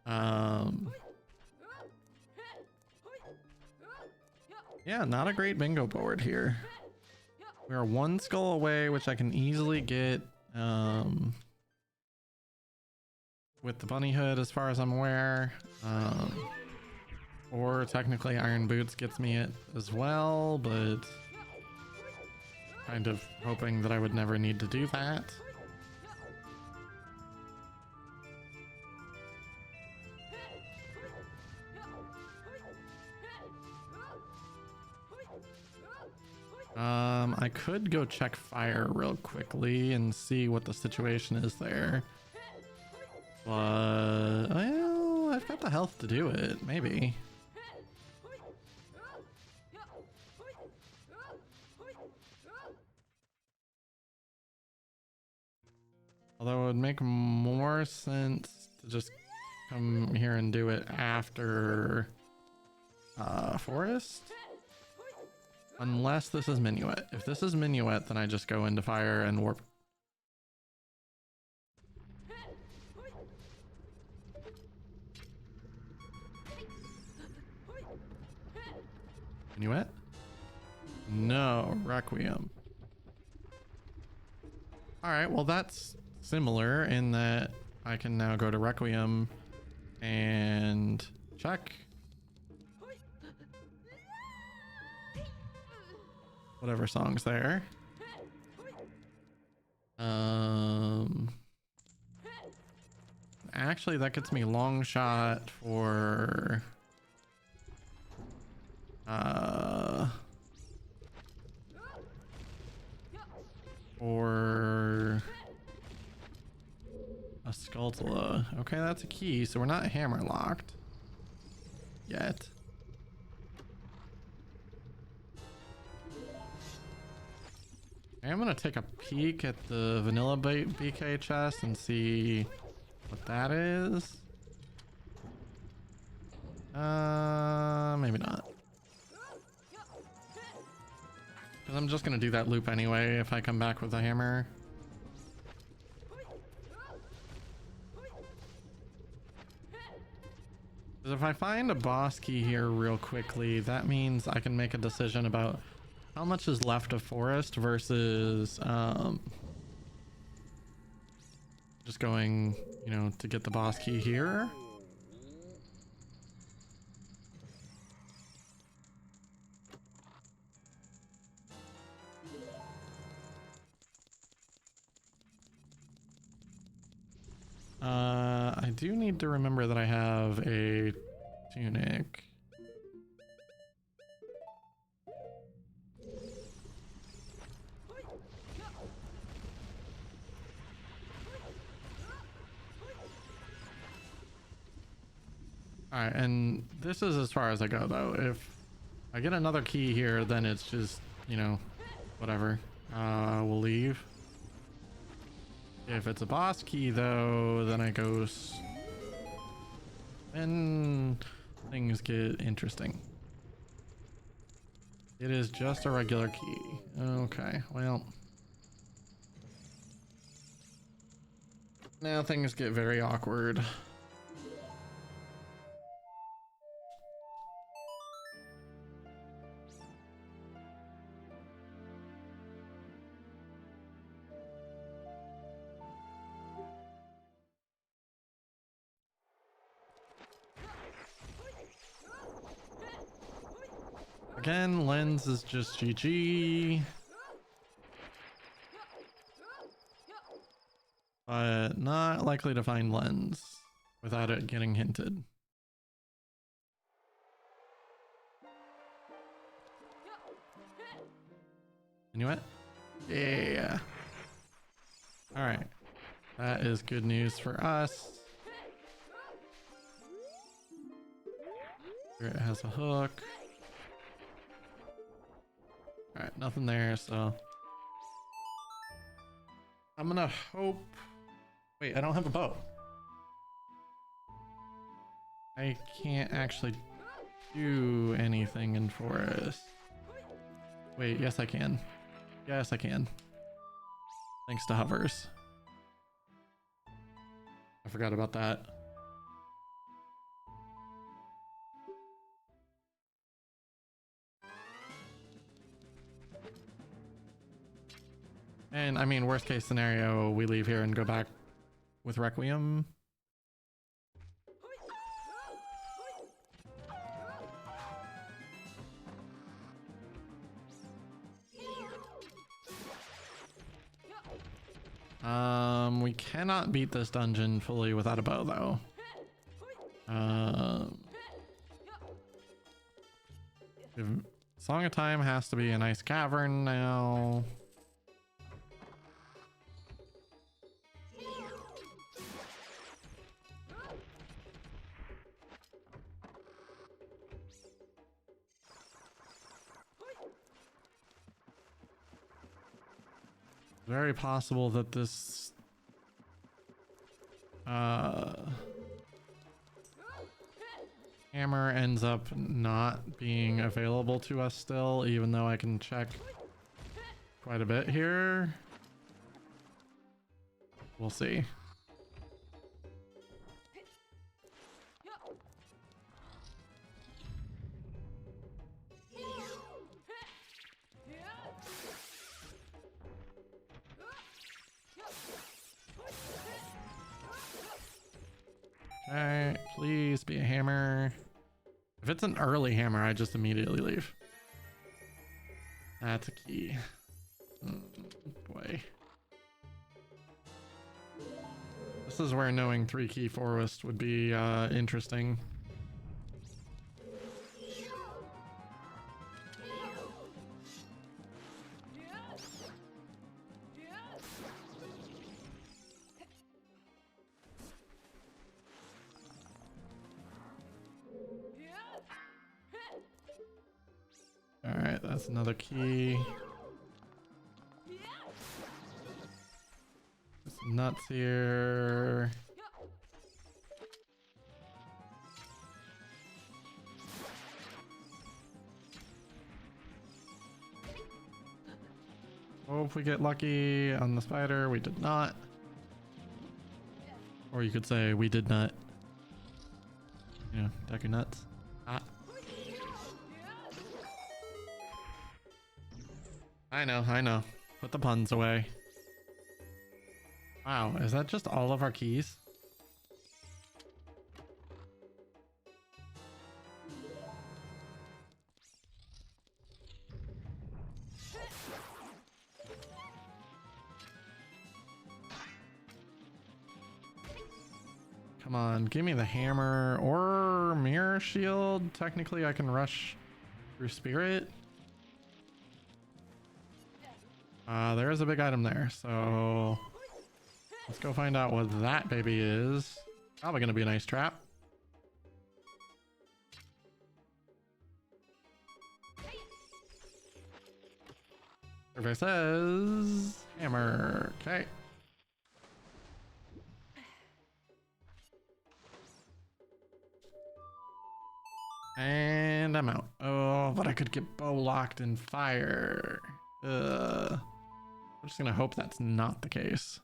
Yeah, not a great bingo board here. We are one skull away, which I can easily get with the bunny hood as far as I'm aware. Or technically Iron Boots gets me it as well, but kind of hoping that I would never need to do that. I could go check fire real quickly and see what the situation is there. But, well, I've got the health to do it, maybe. Although it would make more sense to just come here and do it after Forest. Unless this is Minuet. If this is Minuet, then I just go into fire and warp. Minuet? No, Requiem. Alright, well that's similar in that I can now go to Requiem and check whatever song's there. Actually that gets me long shot for a Skulltula. Okay, that's a key, so we're not hammer locked yet. I'm gonna take a peek at the vanilla BK chest and see what that is. Maybe not. Because I'm just gonna do that loop anyway if I come back with a hammer. Because if I find a boss key here real quickly, that means I can make a decision about how much is left of Forest versus just going, you know, to get the boss key here. I do need to remember that I have a tunic. Alright, and this is as far as I go though. If I get another key here, then it's just, you know, whatever. We'll leave. If it's a boss key though, then I go and things get interesting. It is just a regular key. Okay, well. Now things get very awkward. Again, lens is just GG. But not likely to find lens without it getting hinted. You know what? Yeah. All right. That is good news for us. Here it has a hook. All right, nothing there, so I'm gonna hope. Wait, I don't have a bow. I can't actually do anything in forest. Wait, yes I can. Yes I can. Thanks to hovers. I forgot about that. And I mean, worst case scenario, we leave here and go back with Requiem. We cannot beat this dungeon fully without a bow though. Song of Time has to be a nice cavern now. Very possible that this hammer ends up not being available to us still, even though I can check quite a bit here. We'll see. Alright, please be a hammer. If it's an early hammer, I just immediately leave. That's a key. Boy. This is where knowing 3-key forest would be interesting. Alright, that's another key. There's some nuts here. Hope we get lucky on the spider. We did not. Or you could say we did not. Yeah, deck your nuts. Ah. I know. Put the puns away. Wow, is that just all of our keys? Come on, give me the hammer or mirror shield. Technically, I can rush through spirit. There is a big item there, so let's go find out what that baby is. Probably gonna be a nice trap. Survey says hammer. Okay. And I'm out. Oh, but I could get bow locked in fire. I'm just gonna hope that's not the case.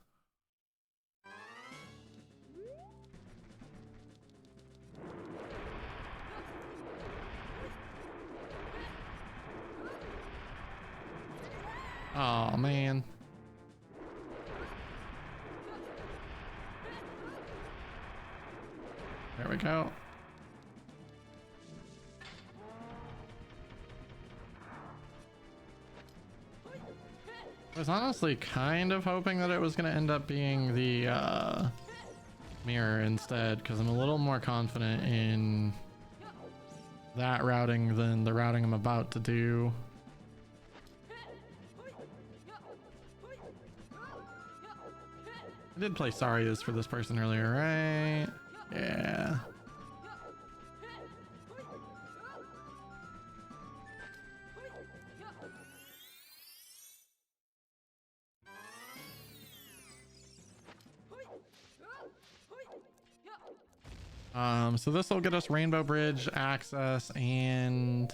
Oh man. There we go. I was honestly kind of hoping that it was going to end up being the mirror instead, because I'm a little more confident in that routing than the routing I'm about to do. I did play Saria's for this person earlier, right? Yeah. So this will get us Rainbow Bridge access and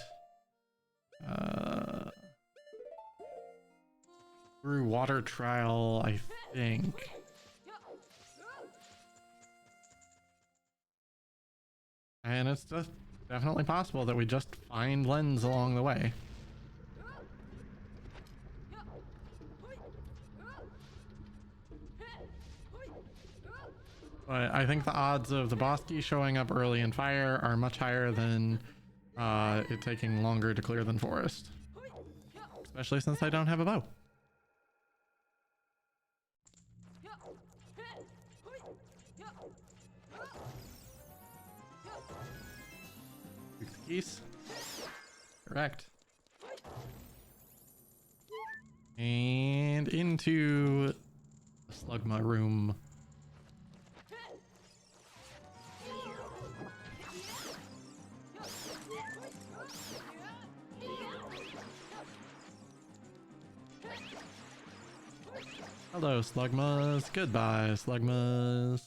through water trial, I think. And it's just definitely possible that we just find lens along the way. But I think the odds of the boss key showing up early in fire are much higher than it taking longer to clear than forest. Especially since I don't have a bow. Geese. Correct. And into the Slugma room. Hello, Slugmas. Goodbye, Slugmas.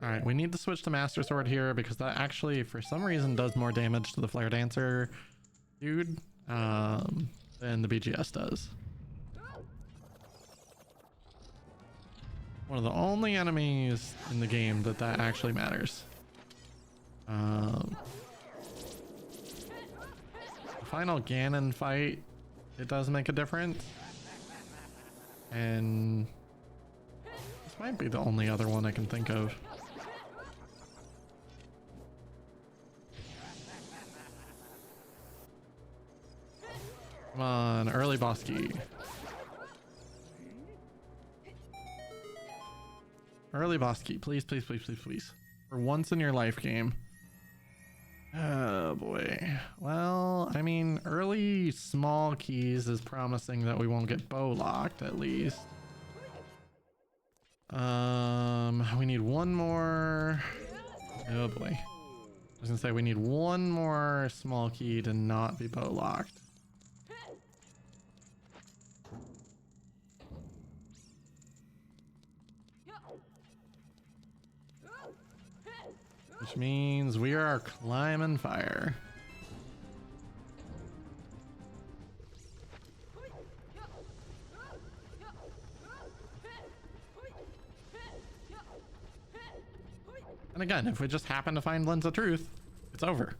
Alright, we need to switch to Master Sword here because that actually, for some reason, does more damage to the Flare Dancer dude than the BGS does. One of the only enemies in the game that actually matters. The final Ganon fight, it does make a difference. And this might be the only other one I can think of. Come on, early boss key. Early boss key, please, please, please, please, please. For once in your life, game. Oh boy. Well, I mean, early small keys is promising that we won't get bow locked at least. We need one more. Oh boy. I was gonna say we need one more small key to not be bow locked. Which means we are climbing fire. And again, if we just happen to find Lens of Truth, it's over.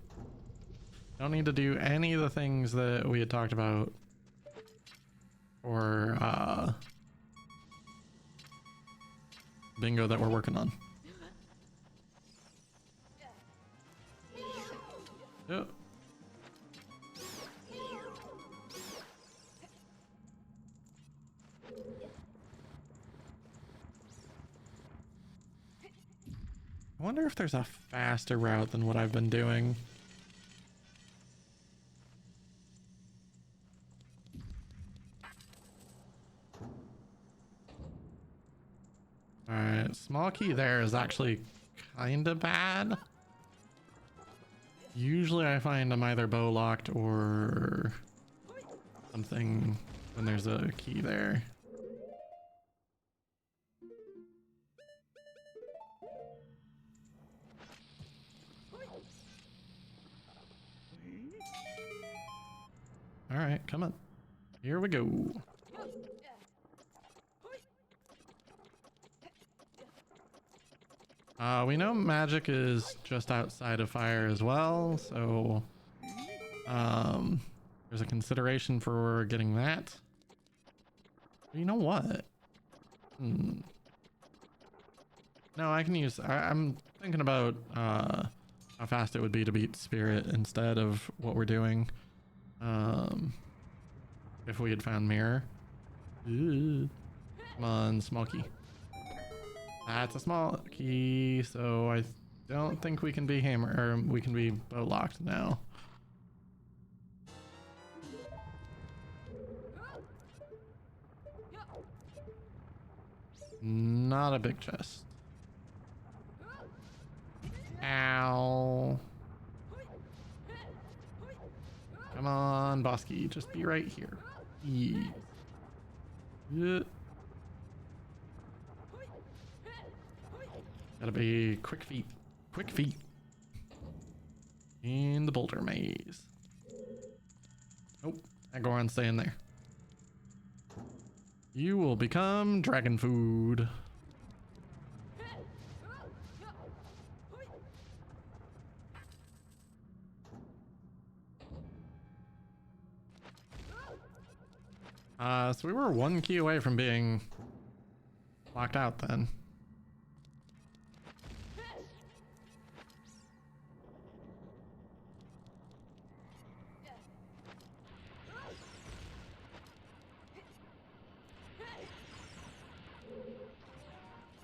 Don't need to do any of the things that we had talked about or bingo that we're working on. Yep. I wonder if there's a faster route than what I've been doing. Alright, small key there is actually kinda bad. Usually I find I'm either bow locked or something when there's a key there. All right, come on. Here we go. We know magic is just outside of fire as well, so there's a consideration for getting that. You know what? No, I can use. I'm thinking about how fast it would be to beat Spirit instead of what we're doing. if we had found mirror. Ooh. Come on, small key. That's a small key, so I don't think we can be hammer, or we can be bow locked now. Not a big chest. Ow. Come on, Bosky, just be right here. Yeah. Gotta be quick feet. Quick feet. In the boulder maze. Nope, Agoron's staying there. You will become dragon food. So we were 1 key away from being locked out then.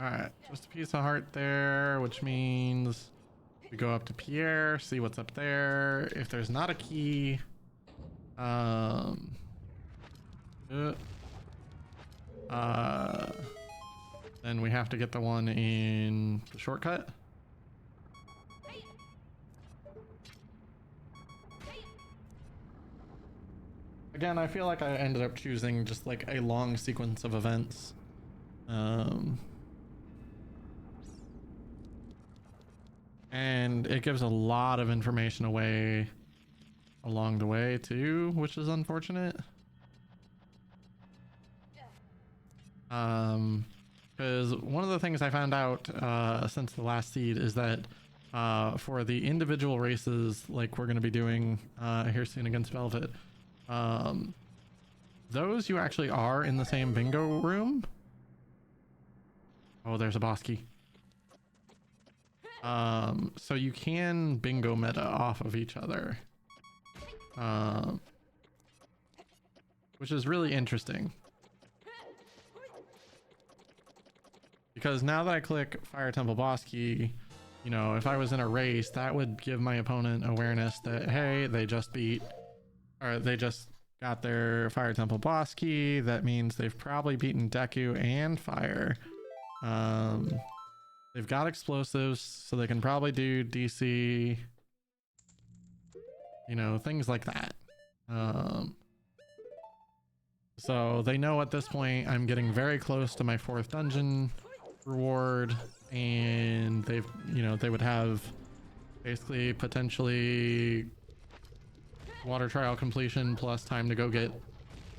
Alright, just a piece of heart there, which means we go up to Pierre, see what's up there. If there's not a key, then we have to get the one in the shortcut. Again, I feel like I ended up choosing just like a long sequence of events. And it gives a lot of information away along the way too, which is unfortunate. Because one of the things I found out since the last seed is that for the individual races like we're going to be doing here soon against Velvet, those you actually are in the same bingo room. Oh, there's a boss key. So you can bingo meta off of each other, which is really interesting. Because now that I click Fire Temple Boss Key, you know, if I was in a race, that would give my opponent awareness that, hey, they just got their Fire Temple Boss Key. That means they've probably beaten Deku and Fire. They've got explosives, so they can probably do DC, you know, things like that. So they know at this point I'm getting very close to my 4th dungeon reward, and they've, you know, they would have basically potentially water trial completion plus time to go get,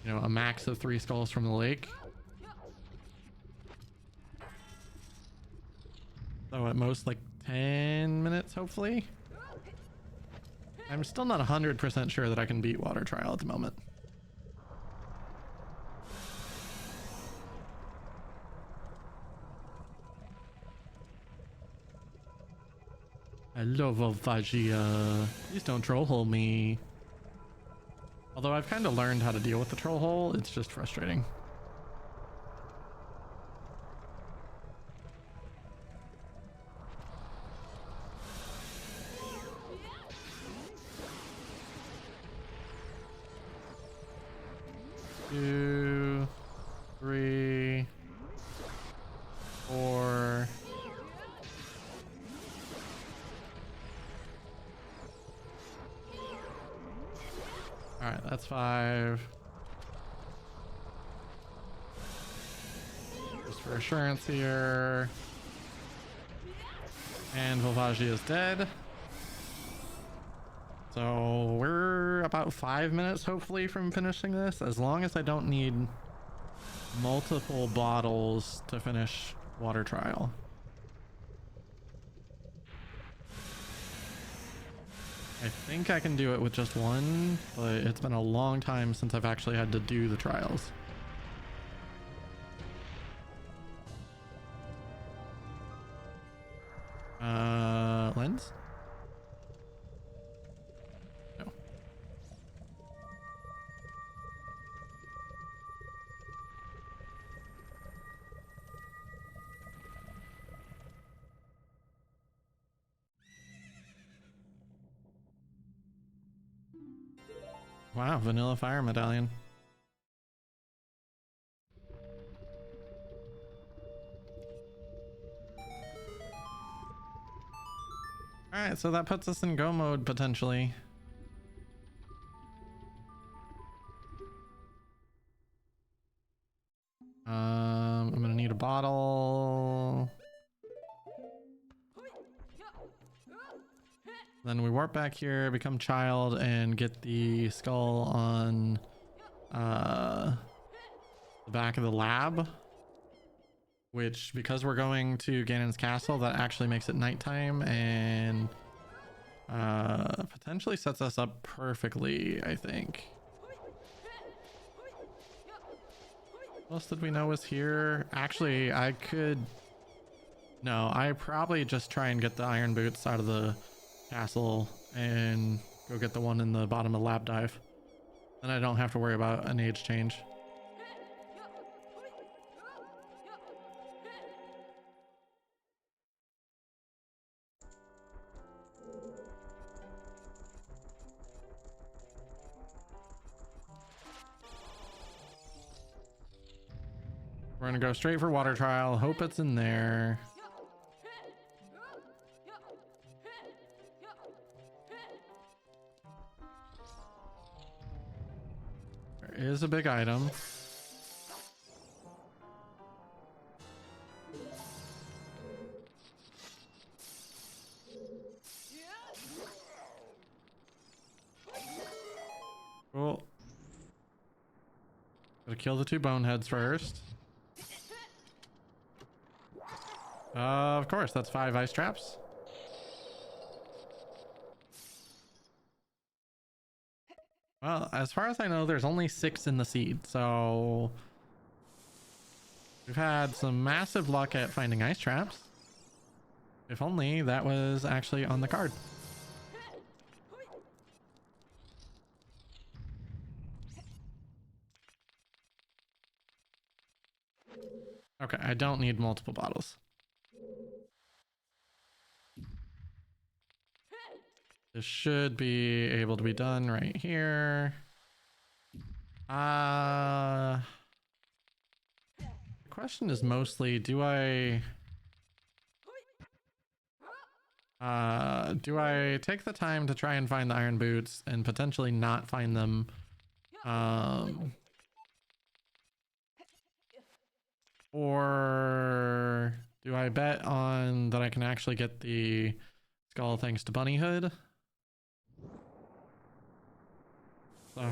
you know, a max of 3 skulls from the lake. So at most like 10 minutes, hopefully. I'm still not 100% sure that I can beat water trial at the moment. Hello, Volvagia. Please don't troll hole me. Although I've kind of learned how to deal with the troll hole, it's just frustrating. Two, 3, 4. All right, that's 5. Just for assurance here. And Volvagia is dead. So we're about 5 minutes hopefully from finishing this, as long as I don't need multiple bottles to finish water trial. I think I can do it with just 1, but it's been a long time since I've actually had to do the trials. Lens? No. Wow, vanilla fire medallion. Alright, so that puts us in go mode potentially. I'm gonna need a bottle. Then we warp back here, become child, and get the skull on the back of the lab. Which, because we're going to Ganon's castle, that actually makes it nighttime and potentially sets us up perfectly, I think. What else did we know was here? Actually, I could... No, I probably just try and get the iron boots out of the castle and go get the one in the bottom of lab dive. Then I don't have to worry about an age change. We're gonna go straight for water trial. Hope it's in there. There is a big item. Cool. Gotta kill the two boneheads first. Of course, that's 5 ice traps. Well, as far as I know, there's only 6 in the seed, so we've had some massive luck at finding ice traps. If only that was actually on the card. Okay, I don't need multiple bottles. This should be able to be done right here. The question is mostly, do I take the time to try and find the iron boots and potentially not find them? Or do I bet on that I can actually get the skull thanks to Bunnyhood? It's a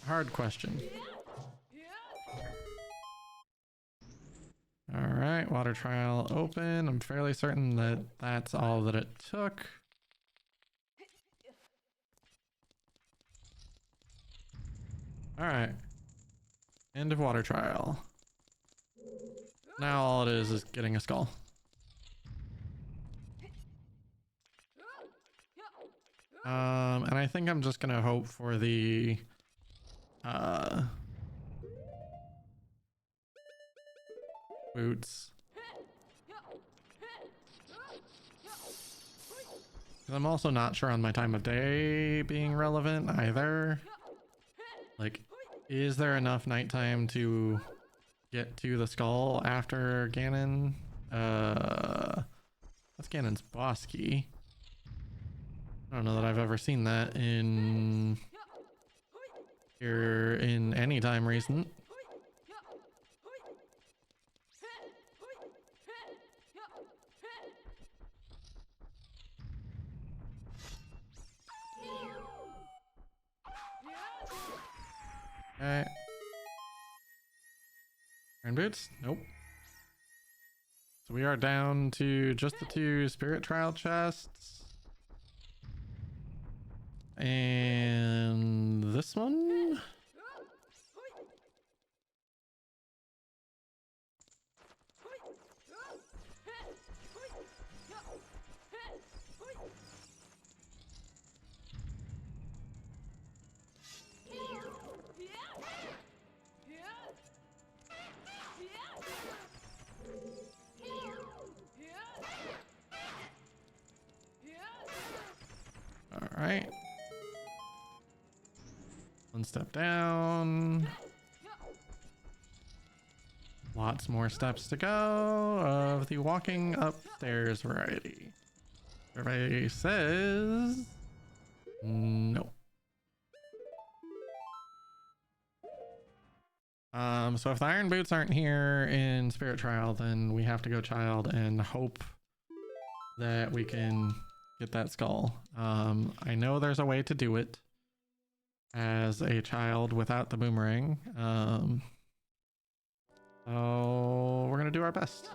hard question. All right, water trial open. I'm fairly certain that that's all that it took. All right, end of water trial. Now all it is getting a skull. And I think I'm just gonna hope for the boots. I'm also not sure on my time of day being relevant either. Like, is there enough nighttime to get to the skull after Ganon? That's Ganon's boss key. I don't know that I've ever seen that in here in any time recent. Okay. Iron boots? Nope. So we are down to just the 2 spirit trial chests. And this one? All right. One step down. Lots more steps to go of the walking upstairs variety. Everybody says no. So if the iron boots aren't here in Spirit Trial, then we have to go child and hope that we can get that skull. I know there's a way to do it as a child without the boomerang. So we're gonna do our best.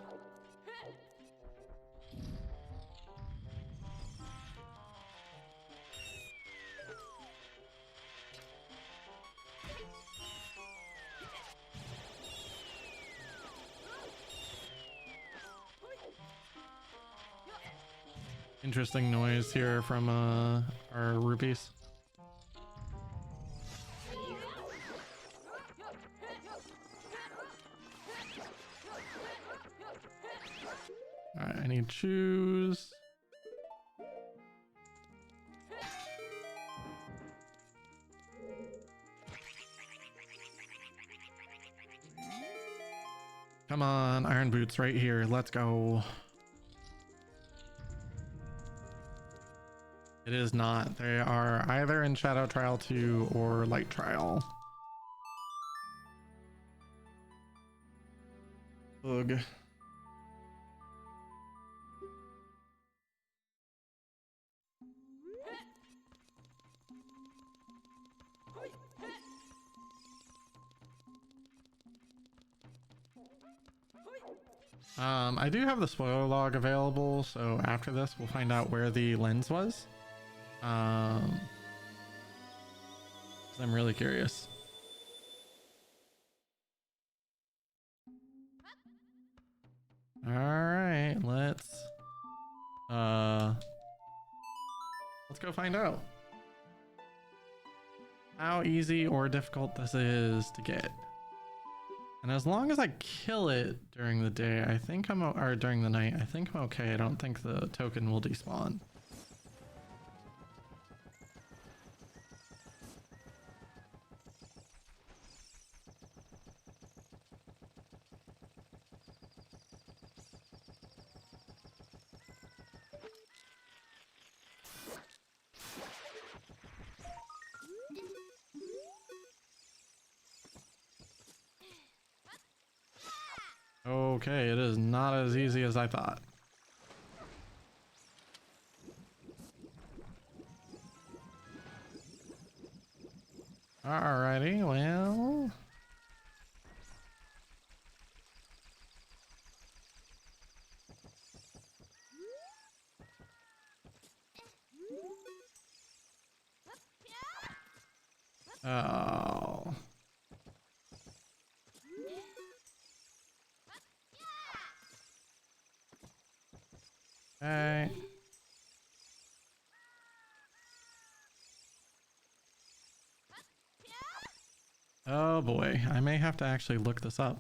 Interesting noise here from our rupees. Alright, I need shoes. Come on, iron boots right here. Let's go. It is not. They are either in Shadow Trial 2 or Light Trial. Ugh. I do have the spoiler log available, so after this we'll find out where the lens was. 'Cause I'm really curious. All right, let's go find out how easy or difficult this is to get. And as long as I kill it during the day, I think or during the night, I think I'm okay. I don't think the token will despawn. Okay, it is not as easy as I thought. Alrighty, well. Oh. Okay. Oh boy, I may have to actually look this up.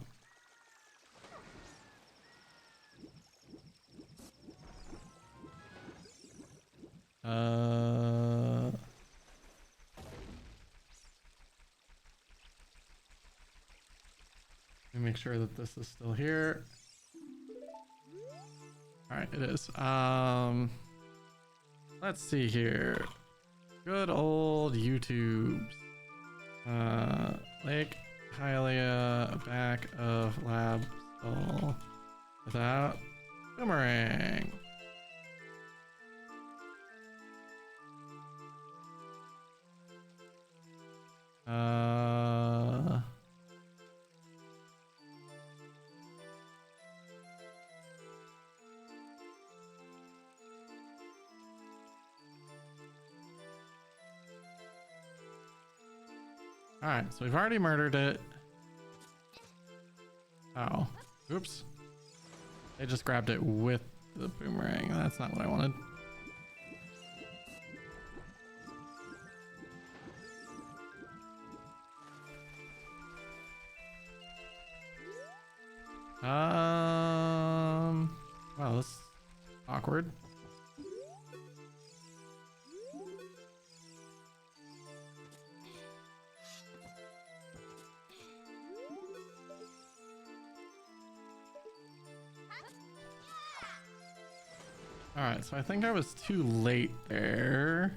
Let me make sure that this is still here. All right, it is. Let's see here. Good old YouTube. Lake Hylia, back of lab stall without boomerang. Alright, so we've already murdered it. Oh, oops. They just grabbed it with the boomerang. That's not what I wanted. Wow, this is awkward. All right, so I think I was too late there.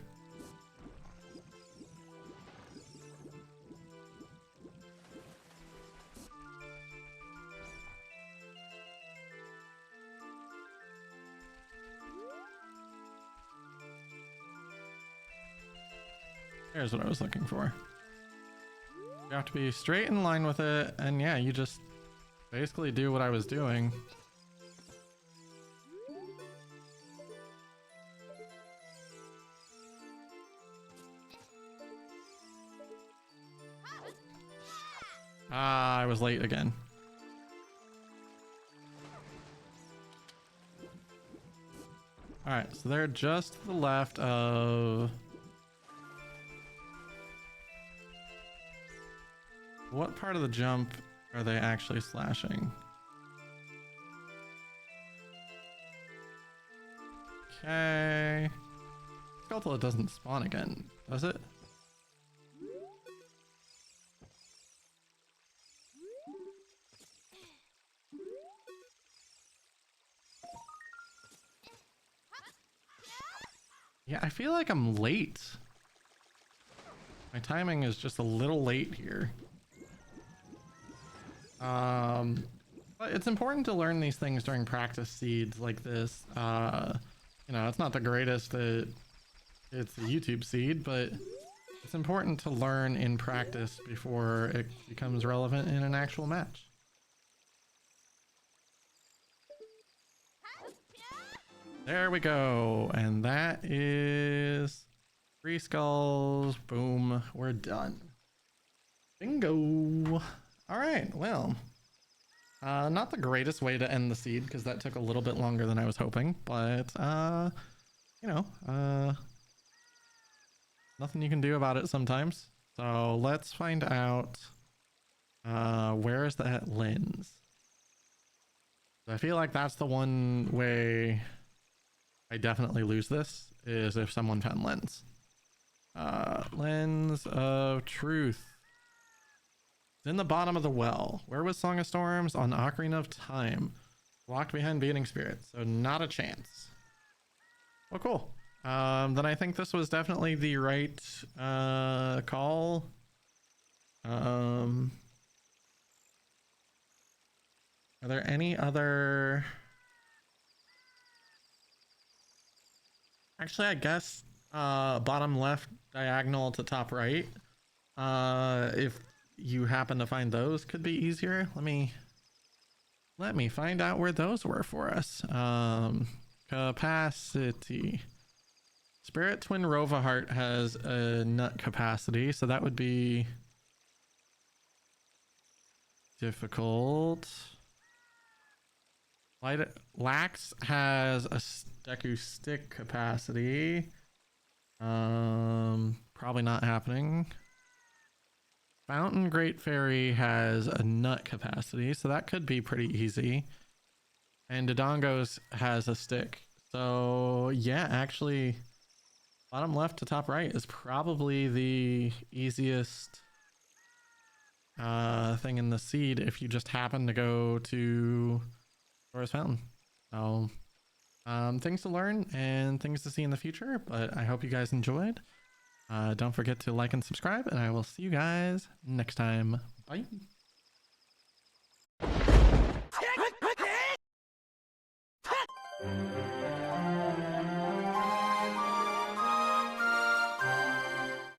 Here's what I was looking for. You have to be straight in line with it, and yeah, you just basically do what I was doing. Ah, I was late again. All right, so they're just to the left of... What part of the jump are they actually slashing? Okay. Skulltula doesn't spawn again, does it? Yeah, I feel like I'm late. My timing is just a little late here. But it's important to learn these things during practice seeds like this. You know, it's not the greatest that it's a YouTube seed, but it's important to learn in practice before it becomes relevant in an actual match. There we go. And that is 3 skulls. Boom. We're done. Bingo. All right. Well, not the greatest way to end the seed because that took a little bit longer than I was hoping, but you know, nothing you can do about it sometimes. So let's find out where is that lens. I feel like that's the one way I definitely lose this, is if someone found lens. Lens of truth. It's in the bottom of the well. Where was Song of Storms? On Ocarina of Time. Locked behind Beating Spirits. So not a chance. Well, cool. Then I think this was definitely the right call. Are there any other... Actually, I guess bottom left diagonal to top right. If you happen to find those, could be easier. Let me find out where those were for us. Capacity. Spirit Twin Rova Heart has a nut capacity, so that would be difficult. Lax has a Deku Stick capacity. Probably not happening. Fountain Great Fairy has a nut capacity, so that could be pretty easy. And Dodongo's has a stick. So yeah, actually, bottom left to top right is probably the easiest thing in the seed if you just happen to go to Forest Fountain. So things to learn and things to see in the future, but I hope you guys enjoyed. Don't forget to like and subscribe, and I will see you guys next time. Bye.